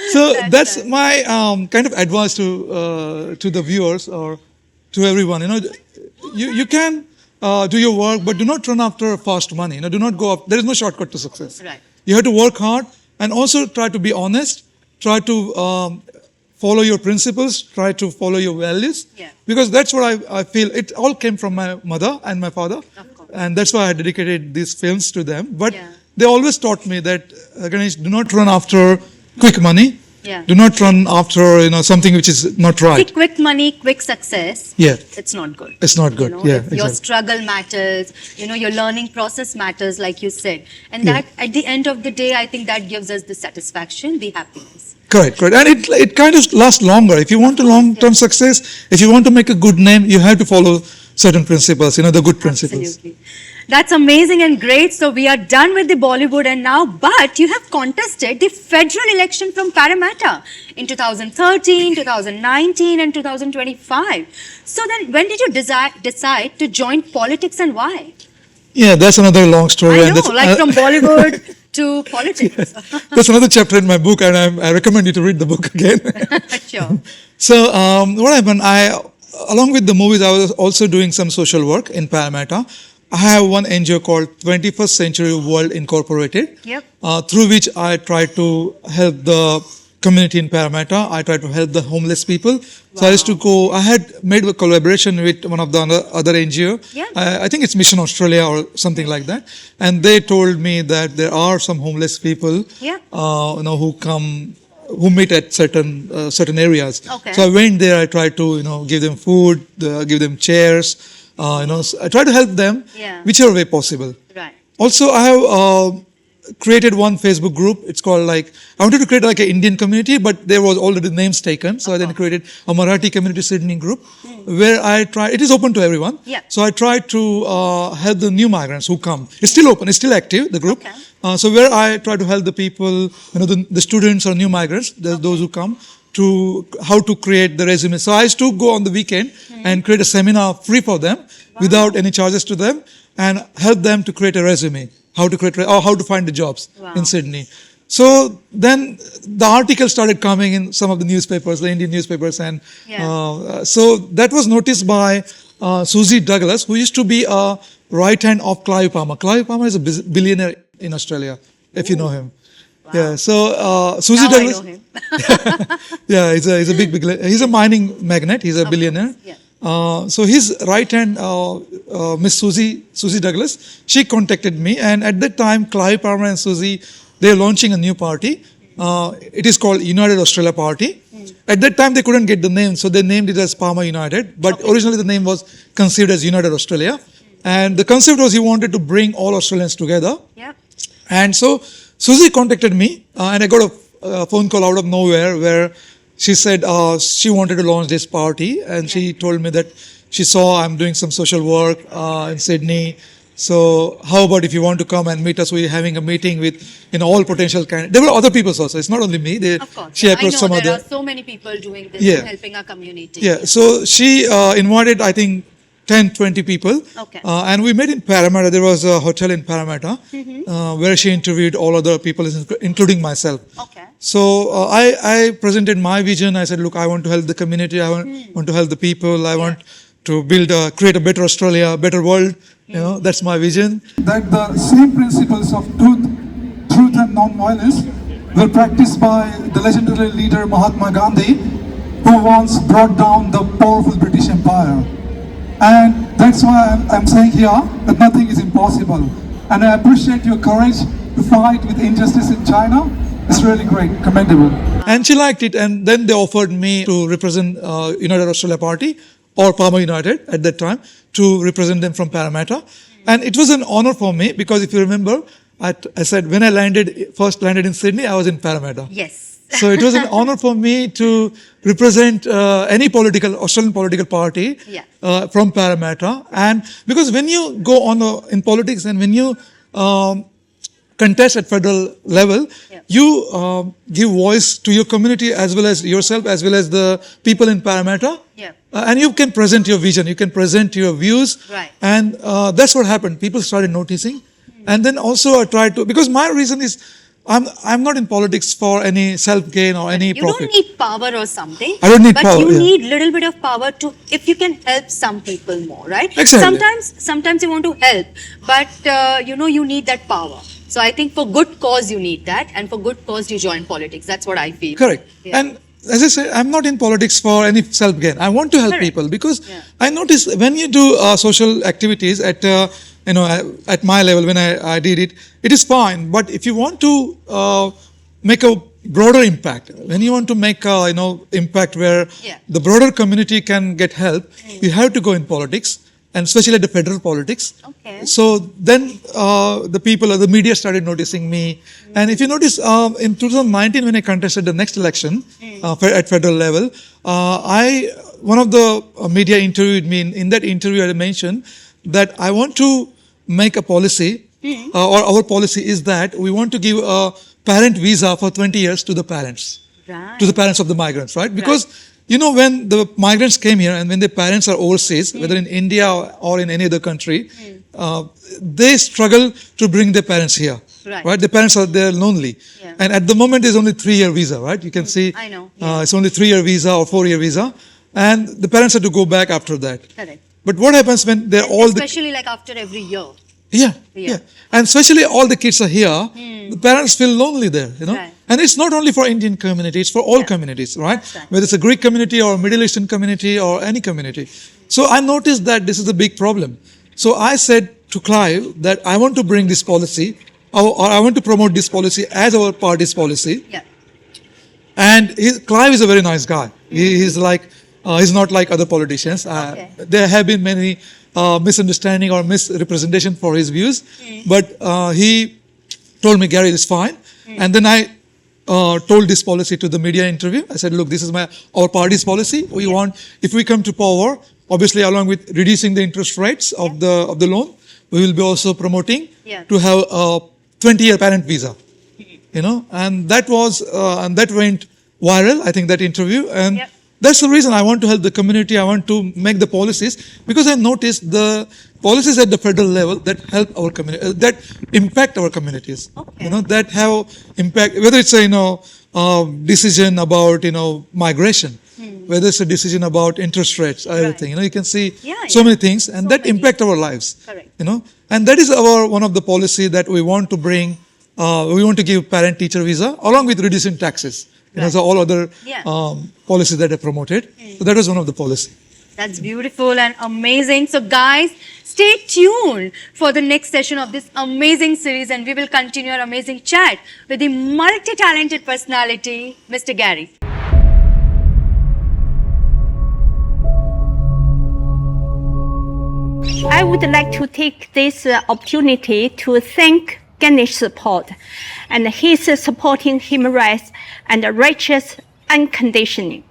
So that's my kind of advice to the viewers or to everyone. You know, you can do your work, but do not run after fast money. You know, do not go up. There is no shortcut to success. Right. You have to work hard and also try to be honest. Try to follow your principles. Try to follow your values. Yeah. Because that's what I feel. It all came from my mother and my father, and that's why I dedicated these films to them. But they always taught me that, Ganesh, do not run after quick money. Yeah. Do not run after, you know, something which is not right. See, quick money, quick success. Yeah. It's not good. It's not good. You know, Yeah. if your struggle matters, you know, your learning process matters, like you said. And that, at the end of the day, I think that gives us the satisfaction, the happiness. Correct. And it kind of lasts longer. If you want a long-term success, if you want to make a good name, you have to follow certain principles, you know, the good principles. Absolutely. That's amazing and great. So we are done with the Bollywood and now, but you have contested the federal election from Parramatta in 2013, 2019 and 2025. So then when did you decide to join politics and why? Yeah, that's another long story. I know, like from Bollywood to politics. That's another chapter in my book, and I recommend you to read the book again. Sure. So what happened? Along with the movies, I was also doing some social work in Parramatta. I have one NGO called 21st Century World Incorporated, Yep. Through which I try to help the community in Parramatta. I try to help the homeless people. So I used to go. I had made a collaboration with one of the other NGO. Yeah. I think it's Mission Australia or something like that. And they told me that there are some homeless people, Yeah. who meet at certain areas. Okay. So I went there. I tried to give them food, give them chairs. So I try to help them, Yeah. whichever way possible. Right. Also, I have created one Facebook group. It's called I wanted to create like an Indian community, but there was already names taken. So I then created a Marathi community Sydney group where it is open to everyone. Yeah. So I try to help the new migrants who come. It's still open, it's still active, the group. So where I try to help the people, the students or new migrants, those who come, to how to create the resume. So I used to go on the weekend and create a seminar free for them without any charges to them and help them to create a resume, how to find the jobs in Sydney. So then the articles started coming in some of the newspapers, the Indian newspapers, and so that was noticed by Susie Douglas, who used to be a right hand of Clive Palmer. Clive Palmer is a billionaire in Australia, if you know him. Wow. Yeah, so Susie Now Douglas. I know him. Yeah, he's a he's a mining magnate. He's a billionaire. Yeah. So his right hand, Miss Susie Douglas, she contacted me, and at that time, Clive Palmer and Susie, they're launching a new party. It is called United Australia Party. At that time, they couldn't get the name, so they named it as Palmer United. But originally, the name was conceived as United Australia, and the concept was he wanted to bring all Australians together. Yeah. And so Susie contacted me, and I got a phone call out of nowhere where she said she wanted to launch this party, and she told me that she saw I'm doing some social work in Sydney. So how about if you want to come and meet us? We're having a meeting with all potential candidates. There were other people also. It's not only me. Of course. She approached some there other. are so many people doing this Yeah. and helping our community. Yeah. So she invited, I think, 10, 20 people. Okay. And we met in Parramatta. There was a hotel in Parramatta where she interviewed all other people, including myself. Okay. So I presented my vision. I said, look, I want to help the community. I want to help the people. I want to create a better Australia, a better world. That's my vision. That the same principles of truth and non-violence were practiced by the legendary leader Mahatma Gandhi, who once brought down the powerful British Empire. And that's why I'm saying here that nothing is impossible. And I appreciate your courage to fight with injustice in China. It's really great, commendable. And she liked it, and then they offered me to represent United Australia Party or Palmer United at that time, to represent them from Parramatta. And it was an honor for me because if you remember, I said when I first landed in Sydney, I was in Parramatta. Yes. So it was an honor for me to represent any Australian political party from Parramatta. And because when you go on in politics and when you contest at federal level, you give voice to your community as well as yourself, as well as the people in Parramatta. Yeah. And you can present your vision, you can present your views. Right. And that's what happened. People started noticing. And then also I tried to, because my reason is, I'm not in politics for any self-gain or any profit. You don't need power or something. I don't need power. But you need little bit of power to, if you can help some people more, right? Exactly. Sometimes you want to help, but you need that power. So I think for good cause you need that, and for good cause you join politics. That's what I feel. Correct. Yeah. And as I say, I'm not in politics for any self-gain. I want to help people because I notice when you do social activities at at my level, when I did it, it is fine. But if you want to make a broader impact, when you want to make a impact where the broader community can get help, you have to go in politics, and especially at the federal politics. Okay. So then the media started noticing me. And if you notice, in 2019 when I contested the next election at federal level, one of the media interviewed me. In that interview I mentioned that I want to make a policy, or our policy is that we want to give a parent visa for 20 years to the parents, to the parents of the migrants, right? Because when the migrants came here and when their parents are overseas, whether in India or in any other country, they struggle to bring their parents here. Right. The parents are there lonely. Yeah. And at the moment, there's only 3-year visa, right? You can see I know. it's only 3-year visa or 4-year visa. And the parents have to go back after that. Correct. But what happens when they're all Especially like after every year. Yeah. And especially all the kids are here, the parents feel lonely there, Right. And it's not only for Indian community, it's for all communities, right? Whether it's a Greek community or Middle Eastern community or any community. So I noticed that this is a big problem. So I said to Clive that I want to bring this policy, or I want to promote this policy as our party's policy. Yeah. And Clive is a very nice guy. He's not like other politicians. There have been many misunderstanding or misrepresentation for his views, but he told me, Gary, it's fine. And then I told this policy to the media interview. I said, look, this is our party's policy. We want, if we come to power, obviously along with reducing the interest rates of the loan, we will be also promoting to have a 20-year parent visa. And that was and that went viral, I think, that interview. And that's the reason I want to help the community. I want to make the policies, because I noticed the policies at the federal level that help our community, that impact our communities. That have impact, whether it's a decision about migration, whether it's a decision about interest rates, everything. You can see so many things, and that impact our lives. Correct. And that is one of the policy that we want to bring. We want to give parent-teacher visa along with reducing taxes. So all other policies that are promoted. So that was one of the policy. That's beautiful and amazing. So guys, stay tuned for the next session of this amazing series, and we will continue our amazing chat with the multi-talented personality, Mr. Gary. I would like to take this opportunity to thank Ganesh support, and he's supporting human rights and righteous unconditionally.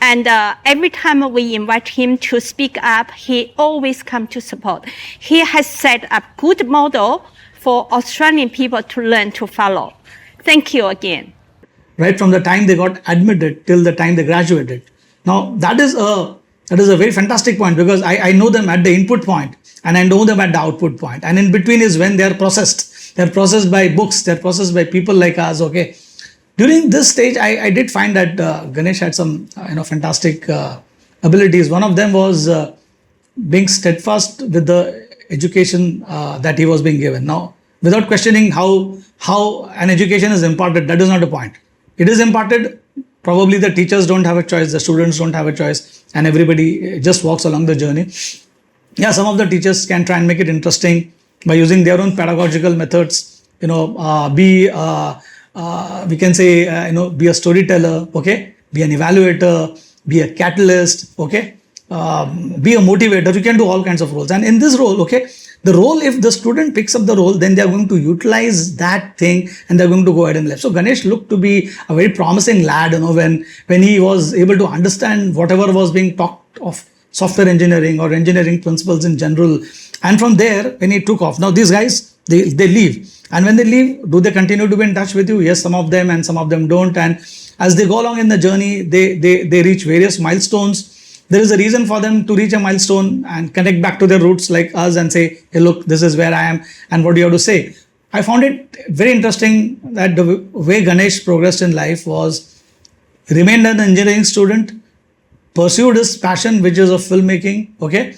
And every time we invite him to speak up, he always comes to support. He has set up good model for Australian people to learn to follow. Thank you again. Right from the time they got admitted till the time they graduated. Now that is a very fantastic point, because I know them at the input point and I know them at the output point. And in between is when they are processed. They're processed by books, they're processed by people like us, okay. During this stage, I did find that Ganesh had some fantastic abilities. One of them was being steadfast with the education that he was being given. Now, without questioning how an education is imparted, that is not a point. It is imparted, probably the teachers don't have a choice, the students don't have a choice, and everybody just walks along the journey. Yeah, some of the teachers can try and make it interesting by using their own pedagogical methods, we can say, be a storyteller, okay, be an evaluator, be a catalyst, okay, be a motivator. You can do all kinds of roles. And in this role, okay, the role, if the student picks up the role, then they are going to utilize that thing and they're going to go ahead and live. So Ganesh looked to be a very promising lad, when he was able to understand whatever was being talked of software engineering or engineering principles in general. And from there, when he took off, now these guys, they leave. And when they leave, do they continue to be in touch with you? Yes, some of them, and some of them don't. And as they go along in the journey, they reach various milestones. There is a reason for them to reach a milestone and connect back to their roots like us and say, hey, look, this is where I am and what do you have to say. I found it very interesting that the way Ganesh progressed in life was remained an engineering student, pursued his passion, which is of filmmaking, okay,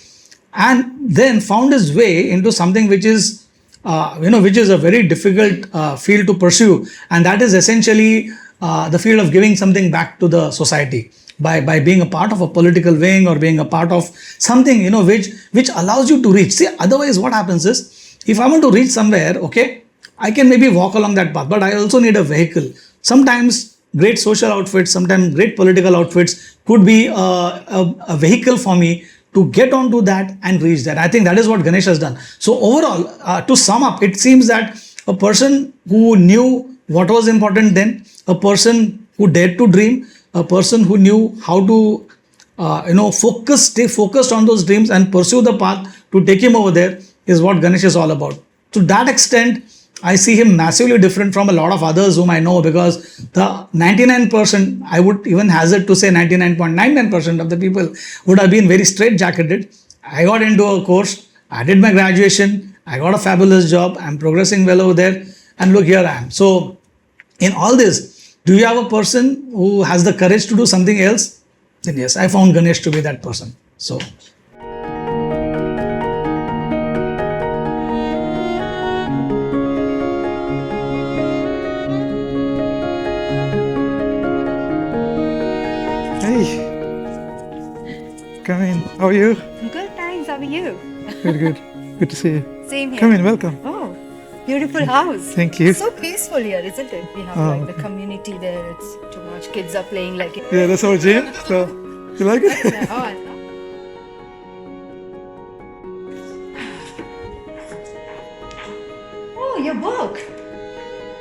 and then found his way into something which is, which is a very difficult field to pursue, and that is essentially the field of giving something back to the society by being a part of a political wing or being a part of something, which allows you to reach. See, otherwise what happens is, if I want to reach somewhere, okay, I can maybe walk along that path, but I also need a vehicle. Sometimes great social outfits, sometimes great political outfits could be a vehicle for me to get onto that and reach that. I think that is what Ganesh has done. So overall, to sum up, it seems that a person who knew what was important then, a person who dared to dream, a person who knew how to stay focused on those dreams and pursue the path to take him over there is what Ganesh is all about. To that extent, I see him massively different from a lot of others whom I know, because the 99%, I would even hazard to say 99.99% of the people would have been very straight-jacketed. I got into a course, I did my graduation, I got a fabulous job, I'm progressing well over there. and look, here I am. So in all this, do you have a person who has the courage to do something else? Then yes, I found Ganesh to be that person. So Hey, come in. How are you? Good, thanks. How are you? Good, good. Good to see you. Same here. Come in, welcome. Oh, beautiful house. Thank you. So peaceful here, isn't it? We have like the community there. It's too much. Kids are playing like it. Yeah, that's our gym. So, you like it? Oh, I love. Oh, your book.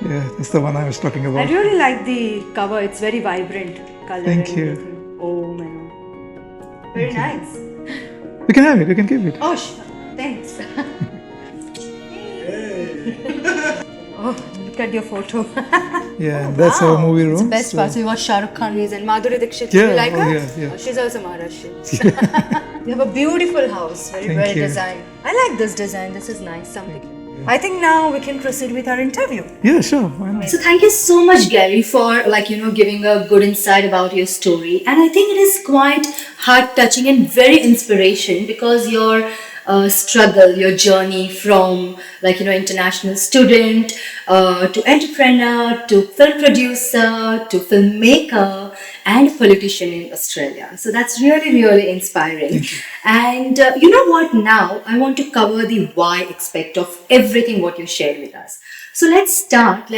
Yeah, that's the one I was talking I about. really like the cover. It's very vibrant color. Thank and you. everything. Oh man. Very nice. You can have it, you can keep it. Oh, thanks. Oh, look at your photo. Yeah, that's our movie room. It's the best so- part. So you watch Shah Rukh Khan movies and Madhuri Dixit. Yeah, You like her? yeah. Oh, she's also Maharashtrian. You have a beautiful house, very Thank well you. designed. I like this design. This is nice. Something. I think now we can proceed with our interview. Yeah, sure. Why not? So thank you so much, Gary, for giving a good insight about your story. And I think it is quite heart-touching and very inspiration because your struggle, your journey from international student to entrepreneur to film producer to filmmaker and politician in Australia. So that's really, really inspiring. And you know what? Now I want to cover the why aspect of everything what you shared with us. So let's start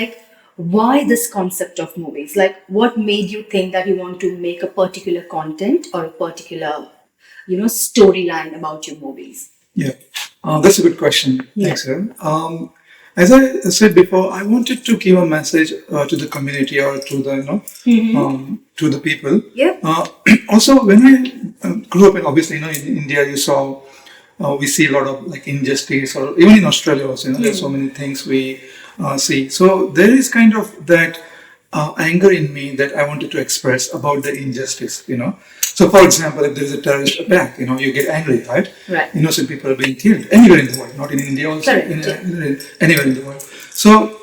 why this concept of movies? What made you think that you want to make a particular content or a particular storyline about your movies? Yeah, that's a good question. Yeah. Thanks, Aaron. As I said before, I wanted to give a message to the community or to the to the people. Yeah. Also, when I grew up, obviously, in India, you saw we see a lot of injustice, or even in Australia also, there's so many things we see. So there is kind of that anger in me that I wanted to express about the injustice. So, for example, if there is a terrorist attack, you get angry, right? Right. Innocent people are being killed anywhere in the world, not in India also, Correct. anywhere in the world. So,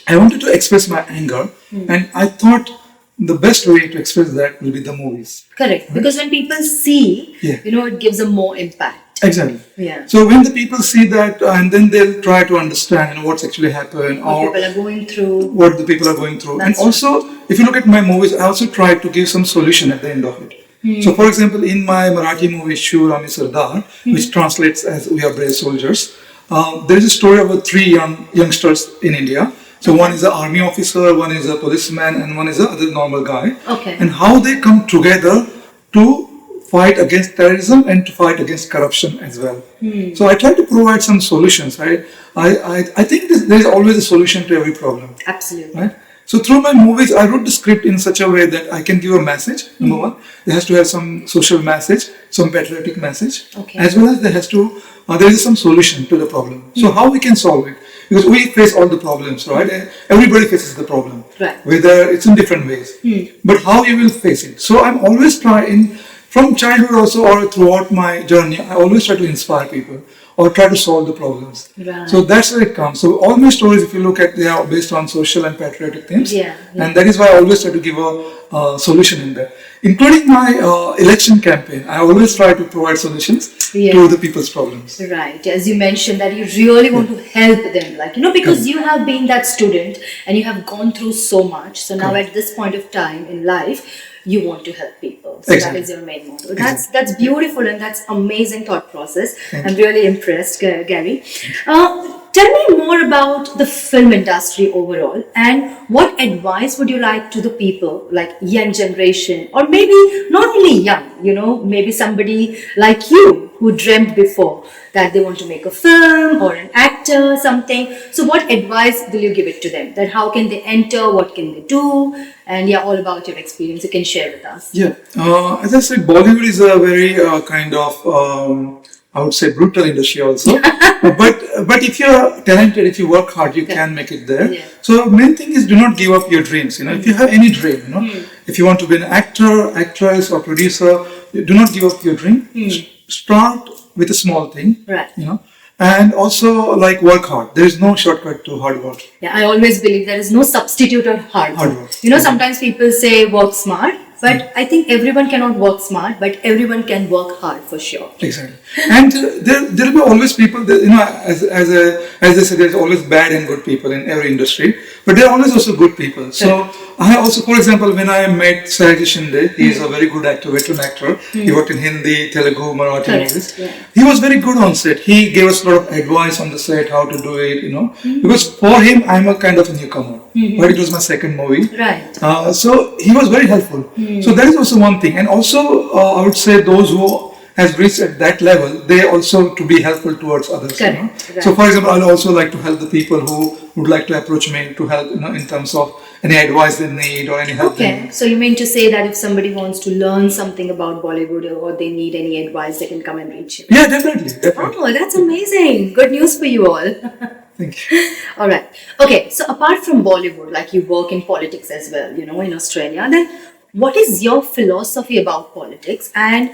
I wanted to express my anger, and I thought the best way to express that will be the movies. Correct. Right? Because when people see, Yeah. it gives them more impact. Exactly. Yeah. So when the people see that, and then they'll try to understand what's actually happened, What or people are going through. what the people are going through. That's And also, if you look at my movies, I also try to give some solution at the end of it. So, for example, in my Marathi movie Shur Ami Sardar, which translates as "We Are Brave Soldiers," there is a story of three youngsters in India. So one is an army officer, one is a policeman, and one is a other normal guy. Okay. And how they come together to fight against terrorism and to fight against corruption as well. So I try to provide some solutions. I think there is always a solution to every problem. Absolutely. Right? So through my movies, I wrote the script in such a way that I can give a message. Number one, there has to have some social message, some patriotic message, Okay. as well as there is some solution to the problem. So how we can solve it? Because we face all the problems, right? Everybody faces the problem, Right. whether it's in different ways. But how you will face it? So I'm always trying, from childhood also or throughout my journey, I always try to inspire people or try to solve the problems. Right. So that's where it comes. So all my stories, if you look at, they are based on social and patriotic themes. Yeah. And that is why I always try to give a solution in there. Including my election campaign, I always try to provide solutions to the people's problems. Right. As you mentioned that you really want to help them, because you have been that student and you have gone through so much. So now at this point of time in life, you want to help people. So Exactly. that is your main motto. That's beautiful and that's amazing thought process. Thank I'm you. really impressed, Gary. Tell me more about the film industry overall and what advice would you like to the people, like young generation, or maybe not only young, maybe somebody like you who dreamt before that they want to make a film or an actor, something. So what advice will you give it to them? That how can they enter, what can they do? And all about your experience you can share with us. Yeah, as I said, Bollywood is a very kind of, I would say, brutal industry also. but if you're talented, if you work hard, you can make it there. Yeah. So main thing is do not give up your dreams. If you have any dream, if you want to be an actor, actress, or producer, do not give up your dream. Start with a small thing. Right. and also like work hard. There is no shortcut to hard work. Yeah, I always believe there is no substitute of hard work. Sometimes people say work smart, but I think everyone cannot work smart, but everyone can work hard for sure. Exactly. And there will be always people that, as they say, there's always bad and good people in every industry, but there are always also good people. So I also, for example, when I met Sayaji Shinde, he is a very good actor, veteran actor. He worked in Hindi, Telugu, Marathi movies. He was very good on set. He gave us a lot of advice on the set, how to do it, because for him, I'm a kind of a newcomer. But it was my second movie. Right. So he was very helpful. So that is also one thing. And also, I would say those who has reached at that level, they also to be helpful towards others. Right. So for example, I'll also like to help the people who would like to approach me to help, in terms of any advice they need or any help they need. So you mean to say that if somebody wants to learn something about Bollywood or they need any advice, they can come and reach you? Yeah, definitely. Oh, that's amazing. Good news for you all. Thank you. All right. Okay, so apart from Bollywood, like you work in politics as well, in Australia, then what is your philosophy about politics and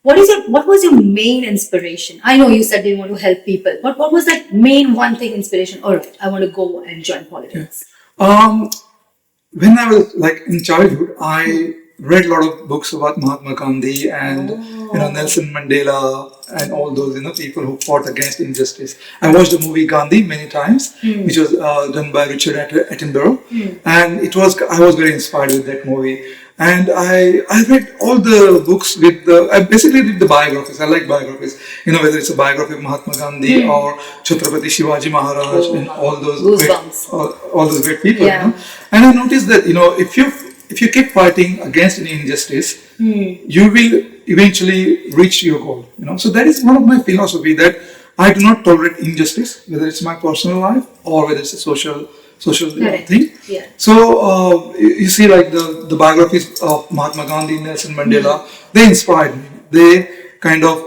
what was your main inspiration? I know you said you want to help people, but what was that main one thing inspiration? All right, I want to go and join politics. When I was like in childhood, I read a lot of books about Mahatma Gandhi and Nelson Mandela and all those people who fought against injustice. I watched the movie Gandhi many times, which was done by Richard Attenborough, and I was very inspired with that movie. And I read all the books I basically read the biographies. I like biographies, whether it's a biography of Mahatma Gandhi or Chhatrapati Shivaji Maharaj and all those great people. And I noticed that if you keep fighting against any injustice, you will eventually reach your goal. So that is one of my philosophy, that I do not tolerate injustice, whether it's my personal life or whether it's a social thing. Yeah. So you see, like the biographies of Mahatma Gandhi, Nelson Mandela, they inspired me. They kind of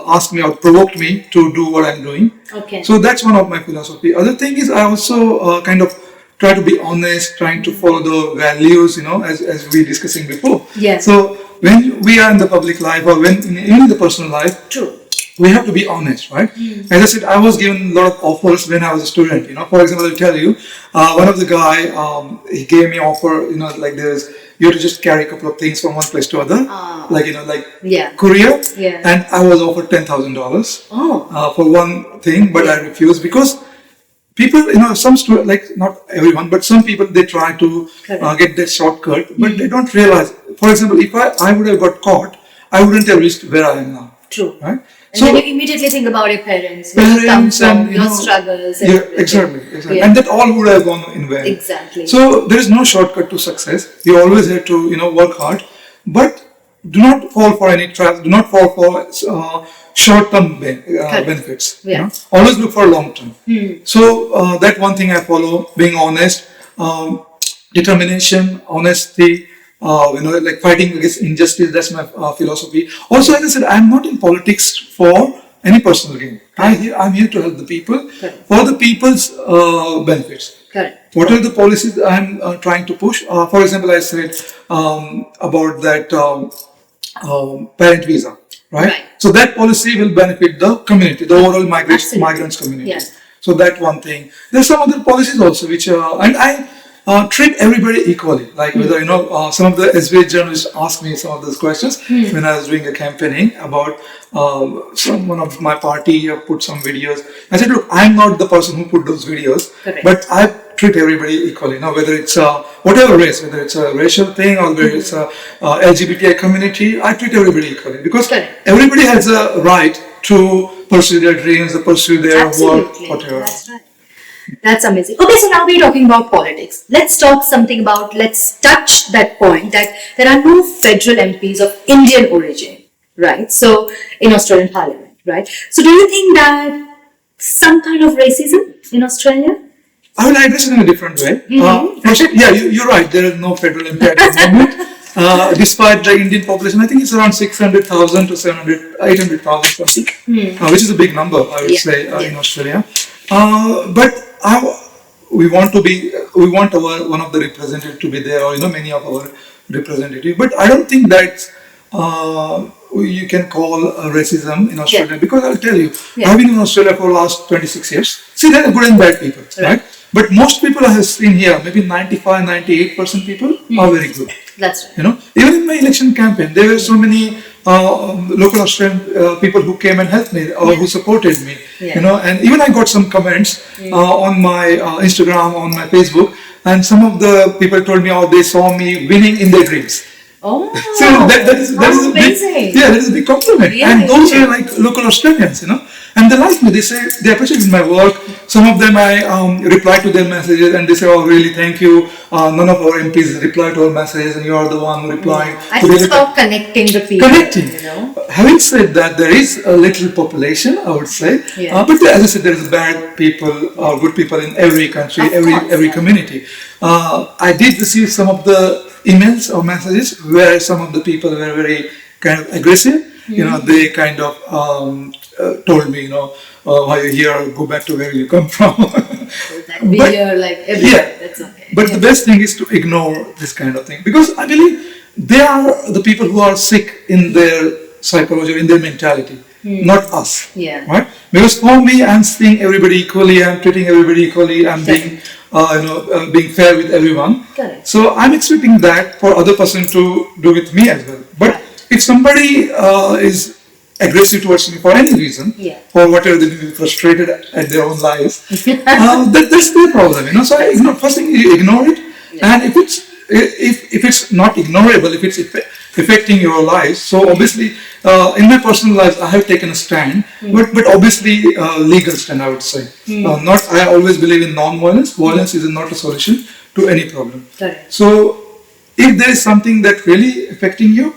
asked me or provoked me to do what I'm doing. Okay. So that's one of my philosophy. Other thing is I also kind of try to be honest, trying to follow the values, as we were discussing before. Yes. So when we are in the public life or even in the personal life, true, we have to be honest, right? As I said, I was given a lot of offers when I was a student. For example, I'll tell you, one of the guy, he gave me offer, like you have to just carry a couple of things from one place to other, courier, and I was offered $10,000 for one thing, but I refused because people, some students, like not everyone, but some people, they try to get that shortcut, but they don't realize. For example, if I would have got caught, I wouldn't have reached where I am now. True. Right? And then you immediately think about your parents, where you come from, your struggles. And exactly. Yeah. And that all would have gone in vain. Exactly. So there is no shortcut to success. You always have to, work hard, but do not fall for any traps. Do not fall for short-term benefits. Yeah. Always look for long-term. So that one thing I follow: being honest, determination, honesty. Like fighting against injustice, that's my philosophy. Also, as I said, I'm not in politics for any personal gain. I'm here to help the people for the people's benefits. Correct. What are the policies I'm trying to push? For example, I said about that parent visa, right? So that policy will benefit the community, the overall migrants community. Yes. So that one thing. There's some other policies also which and I treat everybody equally. Like whether some of the SBA journalists asked me some of those questions when I was doing a campaigning about someone of my party put some videos. I said, look, I'm not the person who put those videos, but I treat everybody equally. Whether it's whatever race, whether it's a racial thing or whether it's a LGBTI community, I treat everybody equally because everybody has a right to pursue their dreams, to pursue their work, whatever. That's right. That's amazing. Okay, so now we're talking about politics. Let's touch that point that there are no federal MPs of Indian origin, right? So, in Australian Parliament, right? So, do you think that some kind of racism in Australia? I will address it in a different way. First, you're right. There is no federal MP at the moment. Despite the Indian population, I think it's around 600,000 to 800,000 something, which is a big number, I would say, in Australia. But we want one of the representatives to be there, or many of our representatives. But I don't think that's you can call racism in Australia, because I'll tell you, I've been in Australia for the last 26 years. See, there are good and bad people, right? But most people I have seen here, maybe 95, 98% people are very good. That's right. You know, even in my election campaign, there were so many local Australian people who came and helped me or who supported me. You know, and even I got some comments on my Instagram, on my Facebook, and some of the people told me, oh, they saw me winning in their dreams. Oh, so that is amazing. That is a big compliment. And those are like local Australians, you know, and they like me. They say they appreciate my work. Some of them I reply to their messages and they say, oh, really, thank you. None of our MPs reply to our messages, and you are the one who replied. I think it's about connecting the people. Connecting. You know? Having said that, there is a little population, I would say. But as I said, there is bad people or good people in every country, every community. I did receive some of the emails or messages where some of the people were very kind of aggressive. You know, they kind of told me, you know, why you're here, go back to where you come from. We are like everywhere. That's okay. But the best thing is to ignore this kind of thing, because I believe they are the people who are sick in their psychology, in their mentality, not us. Right? Because for me, I'm seeing everybody equally, I'm treating everybody equally, I'm being being fair with everyone. Correct. So I'm expecting that for other person to do with me as well. But if somebody is aggressive towards me for any reason, for whatever they may be frustrated at their own lives, that's their problem, you know. So first thing, you ignore it, and if it's not ignorable, if it's affecting your life, so obviously in my personal life I have taken a stand, but obviously legal stand, I would say. I always believe in non-violence. Violence is not a solution to any problem. So if there is something that really affecting you,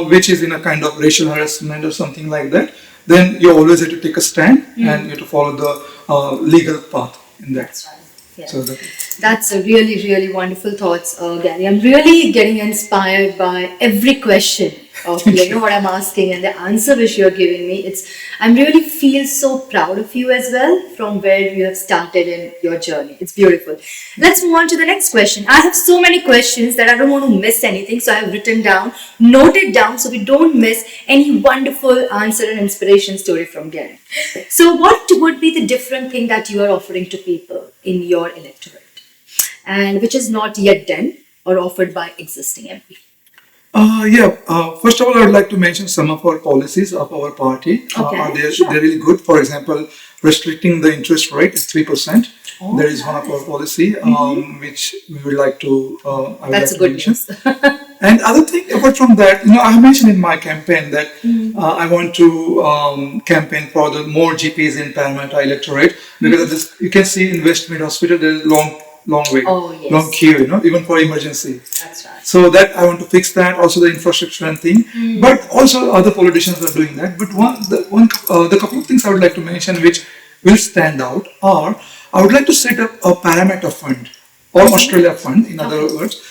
which is in a kind of racial harassment or something like that, then you always have to take a stand and you have to follow the legal path in that. That's right. So that's a really, really wonderful thoughts, Gary. I'm really getting inspired by every question of what I'm asking and the answer which you're giving me. I'm really feel so proud of you as well from where you have started in your journey. It's beautiful. Let's move on to the next question. I have so many questions that I don't want to miss anything, so I have written down, noted down, so we don't miss any wonderful answer and inspiration story from Gary. So what would be the different thing that you are offering to people in your electorate, and which is not yet done or offered by existing MP? First of all, I would like to mention some of our policies of our party. They're really good. For example, restricting the interest rate is 3%. There is one of our policy which we would like to. That's a good news. And other thing, apart from that, I mentioned in my campaign that I want to campaign for the more GPs in Parramatta electorate, because you can see in West Mid Hospital there is long way, long queue, even for emergency. That's right. So that I want to fix that. Also the infrastructure and thing, but also other politicians are doing that. But the couple of things I would like to mention which will stand out are, I would like to set up a Parramatta fund or Australia fund, in other words,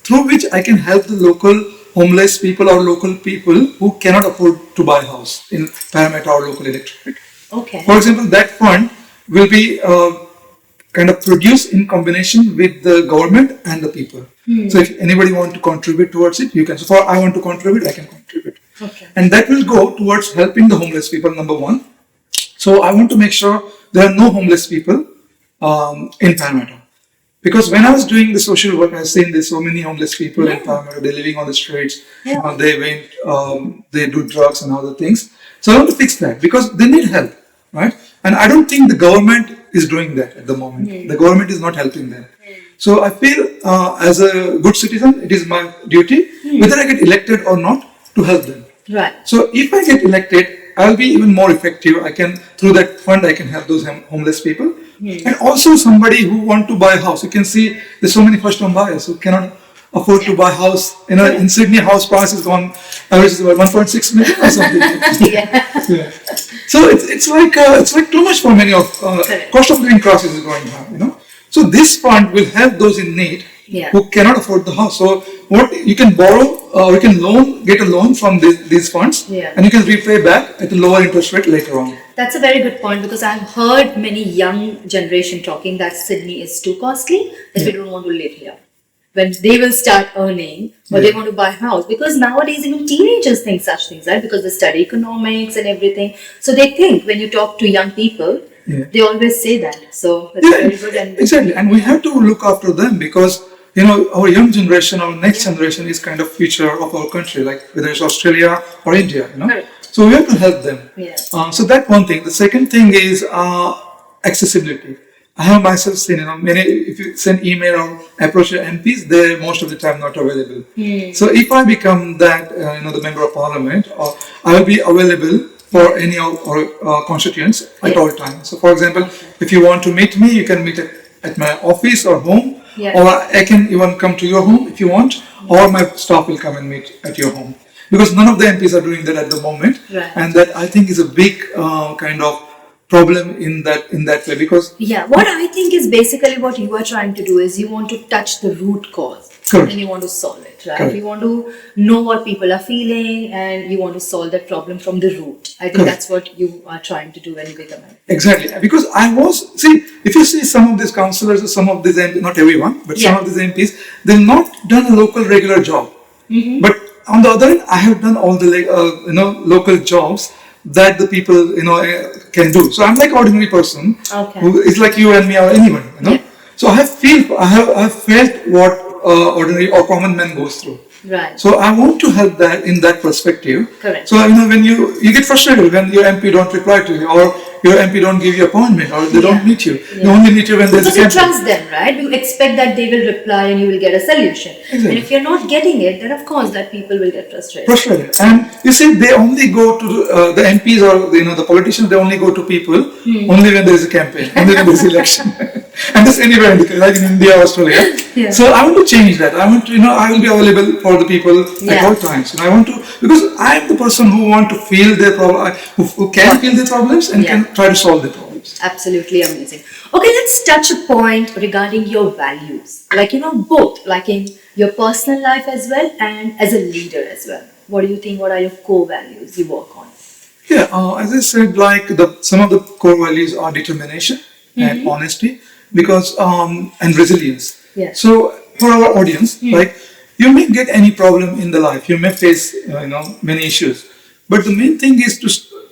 through which I can help the local homeless people or local people who cannot afford to buy a house in Parramatta or local electorate. Okay. For example, that fund will be kind of produced in combination with the government and the people. So if anybody want to contribute towards it, you can. So I want to contribute, I can contribute. Okay. And that will go towards helping the homeless people, number one. So I want to make sure there are no homeless people in Parramatta. Because when I was doing the social work, I've seen there's so many homeless people in Parramatta. They're living on the streets. They do drugs and other things. So I want to fix that because they need help, right? And I don't think the government is doing that at the moment. The government is not helping them. So I feel as a good citizen, it is my duty, whether I get elected or not, to help them. Right. So if I get elected, I'll be even more effective. I can, through that fund, I can help those homeless people. And also somebody who want to buy a house. You can see there's so many first home buyers who cannot afford to buy a house. In Sydney, house price is on average is about 1.6 million or something. So it's like too much for many of cost of living crisis is going on. So this fund will help those in need who cannot afford the house. So what you can borrow or you can get a loan from these funds, and you can repay back at a lower interest rate later on. That's a very good point, because I've heard many young generation talking that Sydney is too costly, that we don't want to live here. when they will start earning or they want to buy a house, because nowadays even teenagers think such things, right? Because they study economics and everything, so they think when you talk to young people, they always say that. So that's very good. And exactly, and we have to look after them because our young generation, our next generation is kind of future of our country, like whether it's Australia or India. So we have to help them. So that one thing. The second thing is accessibility. I have myself seen, many, if you send email or approach your MPs, they're most of the time not available. So if I become that, the member of parliament, I will be available for any of our constituents at all times. So for example, if you want to meet me, you can meet at my office or home, or I can even come to your home if you want, or my staff will come and meet at your home. Because none of the MPs are doing that at the moment, and that I think is a big kind of problem in that way, because what I think is basically what you are trying to do is you want to touch the root cause. Correct. And you want to solve it, right? Correct. You want to know what people are feeling and you want to solve that problem from the root. I think Correct. that's what you are trying to do when you become an MP. Exactly, because if you see some of these councillors, some of these MPs, not everyone, but some of these MPs, they've not done a local regular job. But on the other hand, I have done all the local jobs that the people can do. So I'm like ordinary person who is like you and me or anyone. So I have felt what ordinary or common man goes through. Right. So I want to help that in that perspective. Correct. So when you get frustrated when your MP don't reply to you, or your MP don't give you appointment, or they don't meet you. They only meet you when there's a Because you campaign. trust them, right? You expect that they will reply and you will get a solution. Exactly. And if you're not getting it, then of course that people will get frustrated. And you see, they only go to the MPs or the politicians. They only go to people only when there is a campaign, only when there is election, and that's anywhere in like in India, Australia. So I want to change that. I want to, I will be available for the people at all times. And I want to, because I am the person who want to feel their problem, who can feel their problems and can try to solve their problems. Absolutely amazing. Okay, let's touch a point regarding your values. Like, both, like in your personal life as well and as a leader as well. What do you think? What are your core values you work on? Yeah, as I said, like some of the core values are determination and honesty, because and resilience. So for our audience, like you may get any problem in the life, you may face many issues, but the main thing is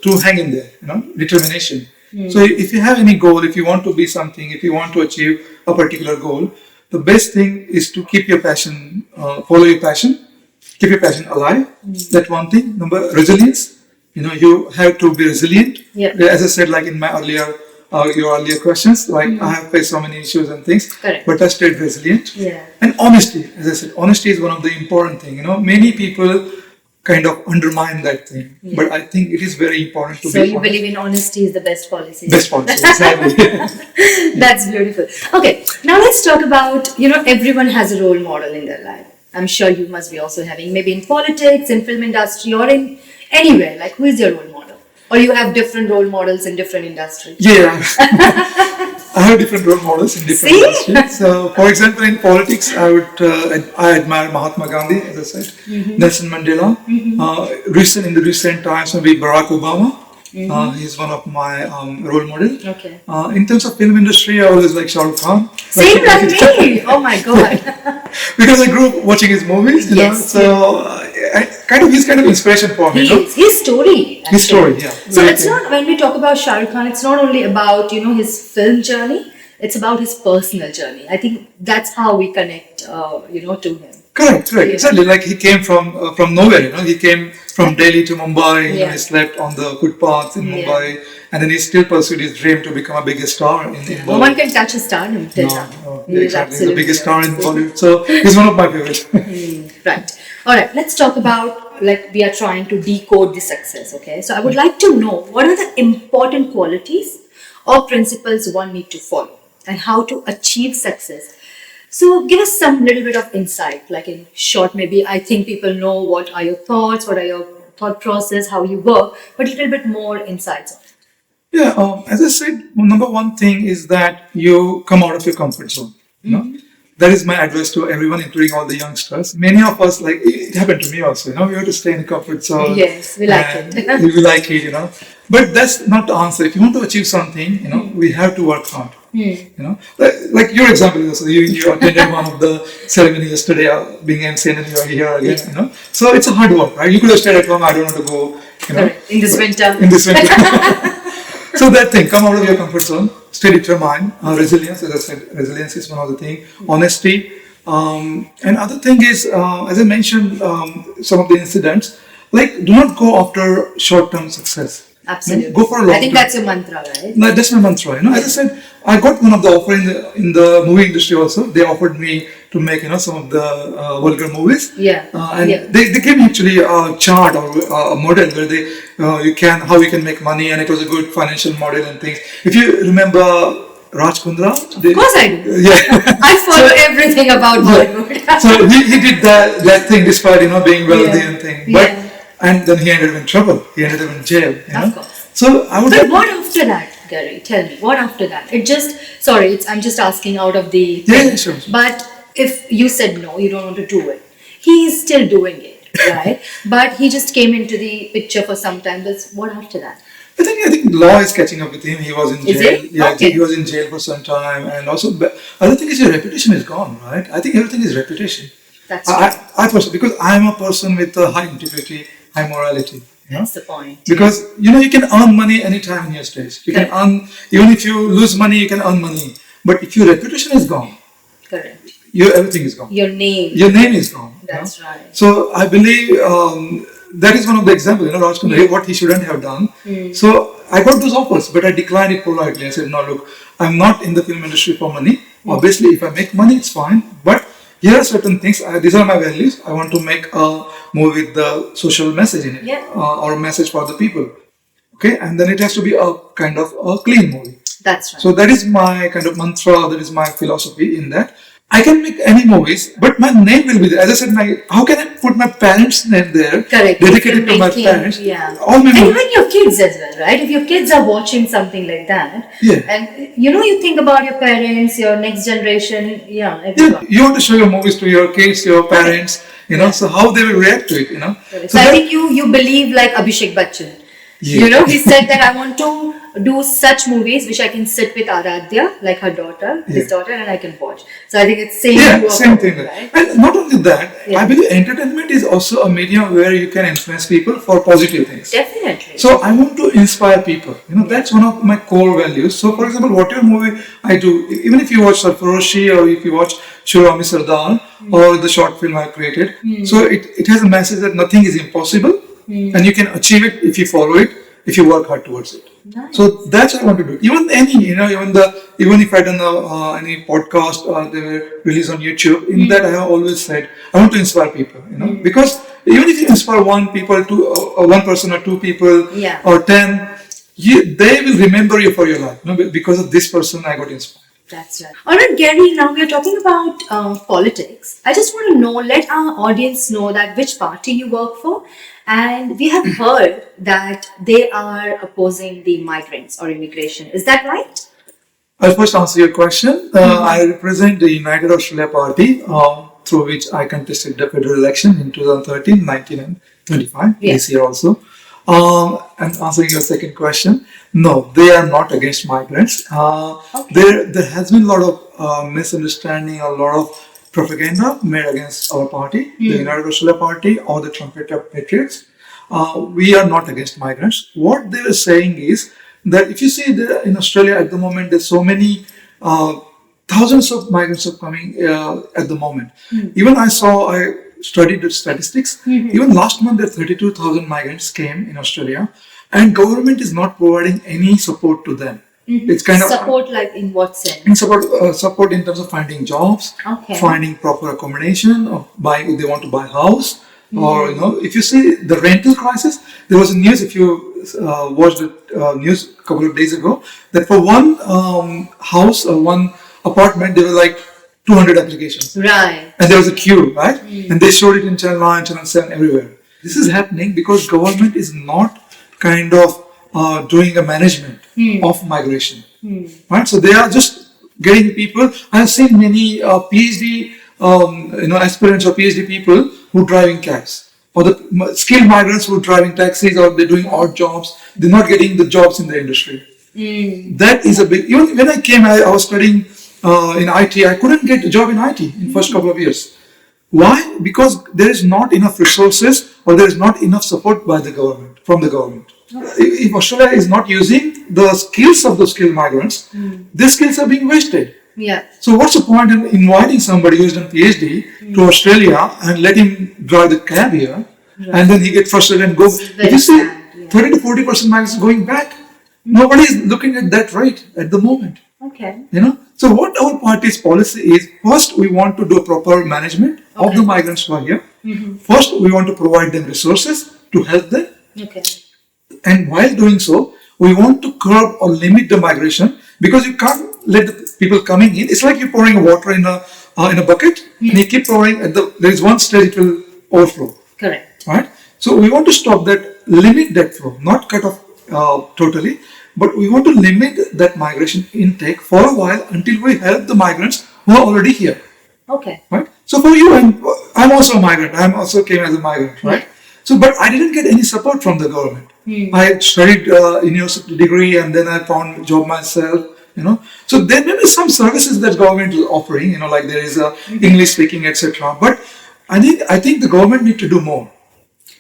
to hang in there. Determination. So if you have any goal, if you want to be something, if you want to achieve a particular goal, the best thing is to keep your passion, follow your passion, keep your passion alive. That one thing. Number, resilience. You have to be resilient. As I said, like in my your earlier questions, like I have faced so many issues and things, but I stayed resilient. And honesty, as I said, honesty is one of the important things. Many people kind of undermine that thing, but I think it is very important to be honest. So you believe in honesty is the best policy. Best policy, exactly. That's beautiful. Okay, now let's talk about, everyone has a role model in their life. I'm sure you must be also having, maybe in politics, in film industry, or in anywhere. Like, who is your role model? Or you have different role models in different industries? Yeah, I have different role models in different industries. So, for example, in politics, I admire Mahatma Gandhi, as I said, Nelson Mandela. In the recent times, maybe Barack Obama. He's one of my role models. Okay. In terms of film industry, I always like Shah Rukh Khan. Same like me. Oh my God. Because I grew up watching his movies, so he's kind of inspiration for me. His story. Actually. His story, yeah. So it's not, when we talk about Shah Rukh Khan, it's not only about, his film journey, it's about his personal journey. I think that's how we connect, to him. Correct. Exactly. Like he came from nowhere, He came from Delhi to Mumbai, he slept on the footpaths in Mumbai, and then he still pursued his dream to become a bigger star in Bollywood. No one can touch a stardom till now. Exactly. He's the biggest star in Bollywood. So he's one of my favorites. Right. All right. Let's talk about, we are trying to decode the success, okay? So I would like to know, what are the important qualities or principles one need to follow and how to achieve success? So give us some little bit of insight, like in short, maybe I think people know what are your thoughts, what are your thought process, how you work, but a little bit more insights on it. Yeah, as I said, number one thing is that you come out of your comfort zone. That is my advice to everyone, including all the youngsters. Many of us, like it happened to me also, we have to stay in the comfort zone. Yes, we like it. We like it, But that's not the answer. If you want to achieve something, we have to work hard. You know, like your example is also, you attended one of the ceremony yesterday, being MC, and then you are here again. You know, so it's a hard work, right? You could have stayed at home. I don't want to go. You know, in this winter. In this winter. So that thing, come out of your comfort zone, stay determined. Resilience, as I said, resilience is one of the things. Honesty, and other thing is, as I mentioned, some of the incidents. Like, do not go after short-term success. Absolutely. Go for a long I think term. that's your mantra, right? No, that's my mantra. You know, as I said, I got one of the offer in the movie industry also. They offered me to make, you know, some of the vulgar movies. Yeah. And they gave me actually a chart or a model where they how you can make money, and it was a good financial model and things. If you remember Raj Kundra, of course I do. Yeah. I follow everything about Bollywood. So he did that thing despite, you know, being wealthy and thing. But and then he ended up in trouble. He ended up in jail. You know? Of course. So I would. But what after that, Gary? Tell me. What after that? I'm just asking out of the. Yeah, sure. But if you said no, you don't want to do it. He is still doing it, right? But he just came into the picture for some time. But what after that? I think law is catching up with him. He was in jail. Is it? Yeah, Okay. he was in jail for some time, and also other thing is your reputation is gone, right? I think everything is reputation. That's I personally, because I'm a person with a high integrity, high morality. That's the point. Because you can earn money anytime in your stage. You can earn, even if you lose money, you can earn money. But if your reputation is gone, correct. Everything is gone. Your name. Your name is gone. That's right. So I believe that is one of the examples. Raj Kundra, what he shouldn't have done. So I got those offers, but I declined it politely. I said, no, look, I'm not in the film industry for money. Obviously, if I make money, it's fine. But here are certain things. These are my values. I want to make a movie with the social message in it, or a message for the people. Okay, and then it has to be a kind of a clean movie. That's right. So that is my kind of mantra. That is my philosophy in that. I can make any movies, but my name will be there. As I said, how can I put my parents' name there? Correct. Dedicated to my parents. Yeah. All my and movies. even your kids as well, right? If your kids are watching something like that, and you think about your parents, your next generation, everyone. You want to show your movies to your kids, your parents, so how they will react to it, So I think you believe like Abhishek Bachchan. Yeah. He said that I want to do such movies which I can sit with Aradhya, like her daughter, his daughter, and I can watch. So I think it's same thing. Right? And not only that, I believe entertainment is also a medium where you can influence people for positive things. Definitely. So I want to inspire people. That's one of my core values. So for example, whatever movie I do, even if you watch Sarfaroshi or if you watch Shurami Sardar or the short film I created, so it has a message that nothing is impossible. And you can achieve it if you follow it, if you work hard towards it. Nice. So that's what I want to do. Even even if I done any podcast or they were released on YouTube, in that I have always said I want to inspire people. Because even if you inspire one person or two people or 10, they will remember you for your life. Because of this person, I got inspired. That's right. All right, Gary, now we are talking about politics. I just want to let our audience know that which party you work for. And we have heard that they are opposing the migrants or immigration. Is that right? I'll first answer your question. I represent the United Australia Party, through which I contested the federal election in 2013, 19 and 25, this year also. And answering your second question, no, they are not against migrants. There has been a lot of misunderstanding, a lot of propaganda made against our party, the United Australia Party or the Trumpeter Patriots. We are not against migrants. What they were saying is that if you see in Australia at the moment, there's so many thousands of migrants are coming at the moment. Even I studied the statistics. Even last month, there 32,000 migrants came in Australia, and government is not providing any support to them. It's kind of support, like in what sense? In support in terms of finding jobs, finding proper accommodation, or buying if they want to buy a house, or if you see the rental crisis. There was a news, if you watched the news a couple of days ago, that for one house or one apartment there were like 200 applications. Right. And there was a queue, right? And they showed it in Channel 9, Channel 7, everywhere. This is happening because government is not kind of doing a management of migration, right? So they are just getting people. I have seen many PhD, aspirants or PhD people who are driving cabs, or the skilled migrants who are driving taxis, or they're doing odd jobs. They're not getting the jobs in the industry. That is a big. Even when I came, I was studying in IT. I couldn't get a job in IT in first couple of years. Why? Because there is not enough resources or there is not enough support by the government, from the government. If Australia is not using the skills of the skilled migrants, these skills are being wasted. Yeah. So what's the point in inviting somebody who's done PhD to Australia and let him drive the cab here, and then he get frustrated and go? If you see 30 to 40% migrants going back, nobody is looking at that rate at the moment. Okay. So what our party's policy is, first we want to do a proper management of the migrants who are here. First we want to provide them resources to help them. Okay. And while doing so, we want to curb or limit the migration, because you can't let the people coming in. It's like you're pouring water in a bucket, and you keep pouring. There is one stage it will overflow. Correct. Right. So we want to stop that, limit that flow, not cut off totally, but we want to limit that migration intake for a while until we help the migrants who are already here. Okay. Right. So for you, I'm also a migrant. I also came as a migrant. Right. So, but I didn't get any support from the government. I studied university degree and then I found a job myself, So there may be some services that government is offering, like there is English speaking, etc. But I think the government need to do more.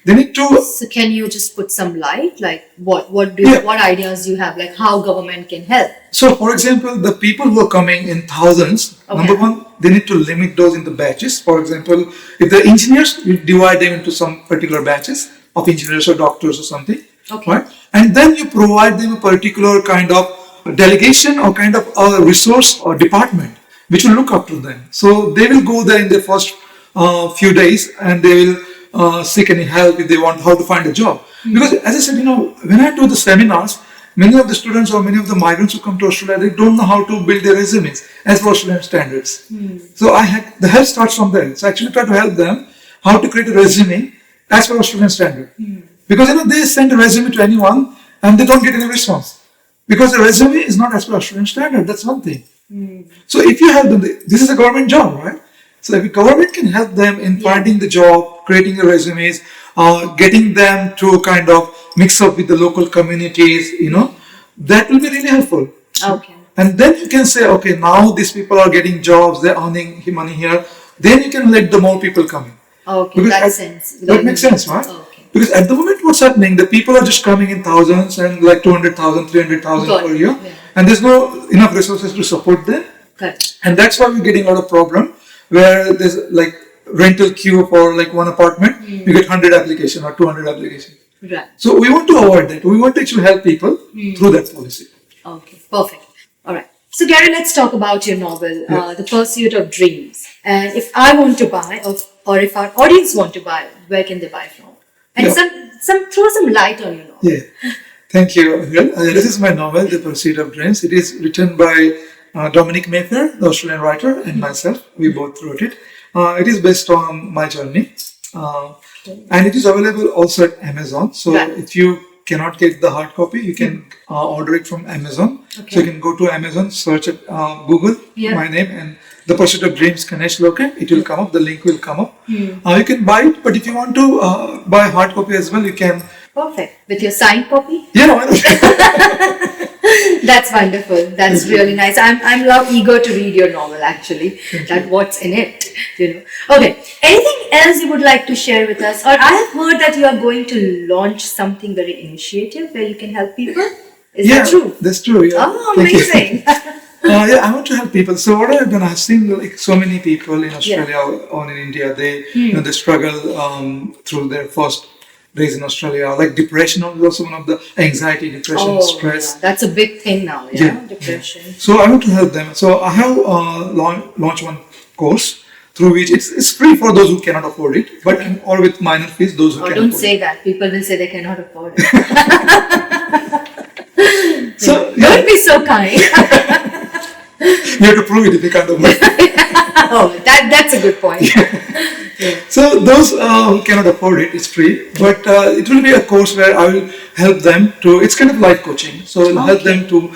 They need to. So can you just put some light, like what ideas do you have, like how government can help? So for example, the people who are coming in thousands, number one, they need to limit those into batches. For example, if they're engineers, you divide them into some particular batches of engineers or doctors or something. Okay. Right? And then you provide them a particular kind of delegation or kind of a resource or department which will look after them. So they will go there in the first few days and they will seek any help if they want how to find a job. Because as I said, when I do the seminars, many of the students or many of the migrants who come to Australia, they don't know how to build their resumes as per Australian standards. So the help starts from there. So I actually try to help them how to create a resume as per Australian standard. Because they send a resume to anyone and they don't get any response. Because the resume is not as per Australian standard. That's one thing. So if you help them, this is a government job, right? So if the government can help them in finding the job, creating the resumes, getting them to kind of mix up with the local communities, that will be really helpful. Okay. And then you can say, okay, now these people are getting jobs, they're earning money here. Then you can let the more people come in. Okay, that makes sense. That makes sense, right? Okay. Because at the moment, what's happening? The people are just coming in thousands and like 200,000, 300,000 per year, and there's no enough resources to support them. Correct. And that's why we're getting a lot of problem where there's like rental queue for like one apartment, you get 100 applications or 200 applications. Right. So we want to avoid that. We want to actually help people through that policy. Okay, perfect. All right. So Gary, let's talk about your novel, The Pursuit of Dreams. And if I want to buy, or if our audience want to buy, where can they buy from? And throw some light on your novel. Yeah, thank you. This is my novel, The Pursuit of Dreams. It is written by Dominic Mayfair, the Australian writer, and myself. We both wrote it. It is based on my journey. And it is available also at Amazon. So if you cannot get the hard copy, you can order it from Amazon. Okay. So you can go to Amazon, search at Google, my name, and The Pursuit of Dreams, Ganesh Loke. It will come up. The link will come up. You can buy it, but if you want to buy a hard copy as well, you can. Perfect. With your signed copy? Yeah, why not? That's wonderful. That's really nice. I'm eager to read your novel, actually. What's in it, Okay. Anything else you would like to share with us? Or I have heard that you are going to launch something very initiative where you can help people. Is that true? That's true. Yeah. Oh, amazing. I want to help people. So what I've done, I've seen like so many people in Australia or in India. They they struggle through their first days in Australia. Like depression is also one of the anxiety, depression, stress. Yeah. That's a big thing now. Depression. So I want to help them. So I have launched one course through which it's free for those who cannot afford it, but or with minor fees those who can. Don't say that. People will say they cannot afford it. So don't be so kind. You have to prove it if you can't afford it. That's a good point. So those who cannot afford it, it's free, but it will be a course where I will help them to. It's kind of life coaching, so I'll help them to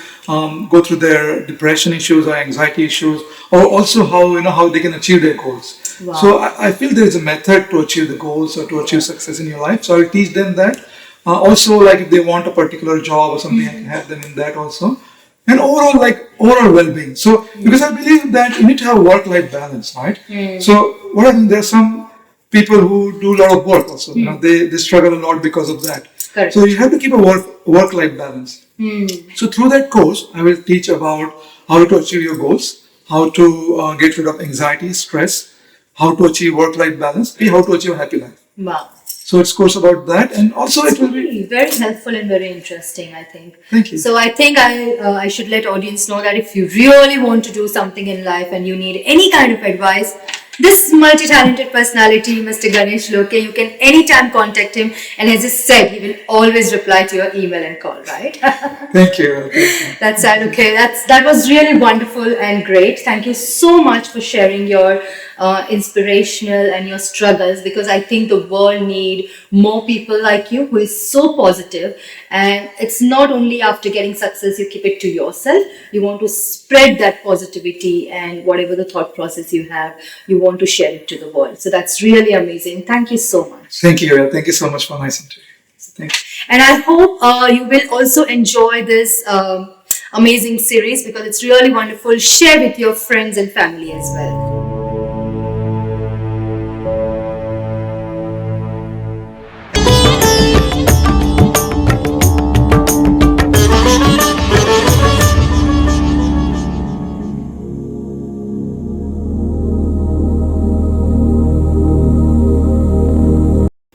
go through their depression issues or anxiety issues, or also how they can achieve their goals. Wow. So I feel there is a method to achieve the goals or to achieve success in your life. So I'll teach them that. Also, like if they want a particular job or something, I can help them in that also. And overall well-being. So because I believe that you need to have work-life balance, right? So what I think, there are some people who do a lot of work also. You know, they struggle a lot because of that. Correct. So you have to keep a work-life balance. So through that course, I will teach about how to achieve your goals, how to get rid of anxiety, stress, how to achieve work-life balance, and how to achieve a happy life. Wow. So it's course about that, and also it will be Very helpful and very interesting, I think. Thank you. So I think I should let audience know that if you really want to do something in life and you need any kind of advice, this multi-talented personality, Mr. Ganesh Loke, you can anytime contact him, and as I said, he will always reply to your email and call, right? Thank you. That's that. Okay, that was really wonderful and great. Thank you so much for sharing your inspirational and your struggles, because I think the world need more people like you who is so positive. And it's not only after getting success you keep it to yourself. You want to spread that positivity, and whatever the thought process you have, you want to share it to the world. So that's really amazing. Thank you so much. Thank you. Thank you so much for a nice interview. Thank you. And I hope you will also enjoy this amazing series, because it's really wonderful. Share with your friends and family as well.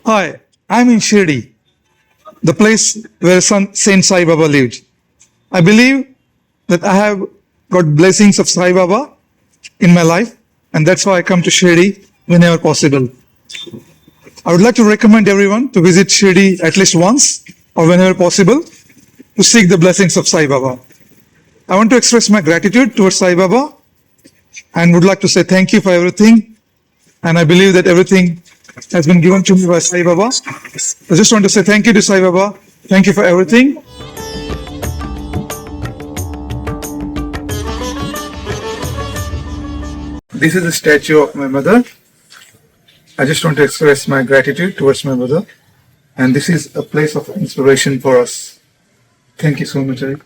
Hi, I'm in Shirdi, the place where Saint Sai Baba lived. I believe that I have got blessings of Sai Baba in my life, and that's why I come to Shirdi whenever possible. I would like to recommend everyone to visit Shirdi at least once or whenever possible to seek the blessings of Sai Baba. I want to express my gratitude towards Sai Baba and would like to say thank you for everything. And I believe that everything has been given to me by Sai Baba. I just want to say thank you to Sai Baba. Thank you for everything. This is a statue of my mother. I just want to express my gratitude towards my mother. And this is a place of inspiration for us. Thank you so much, Eric.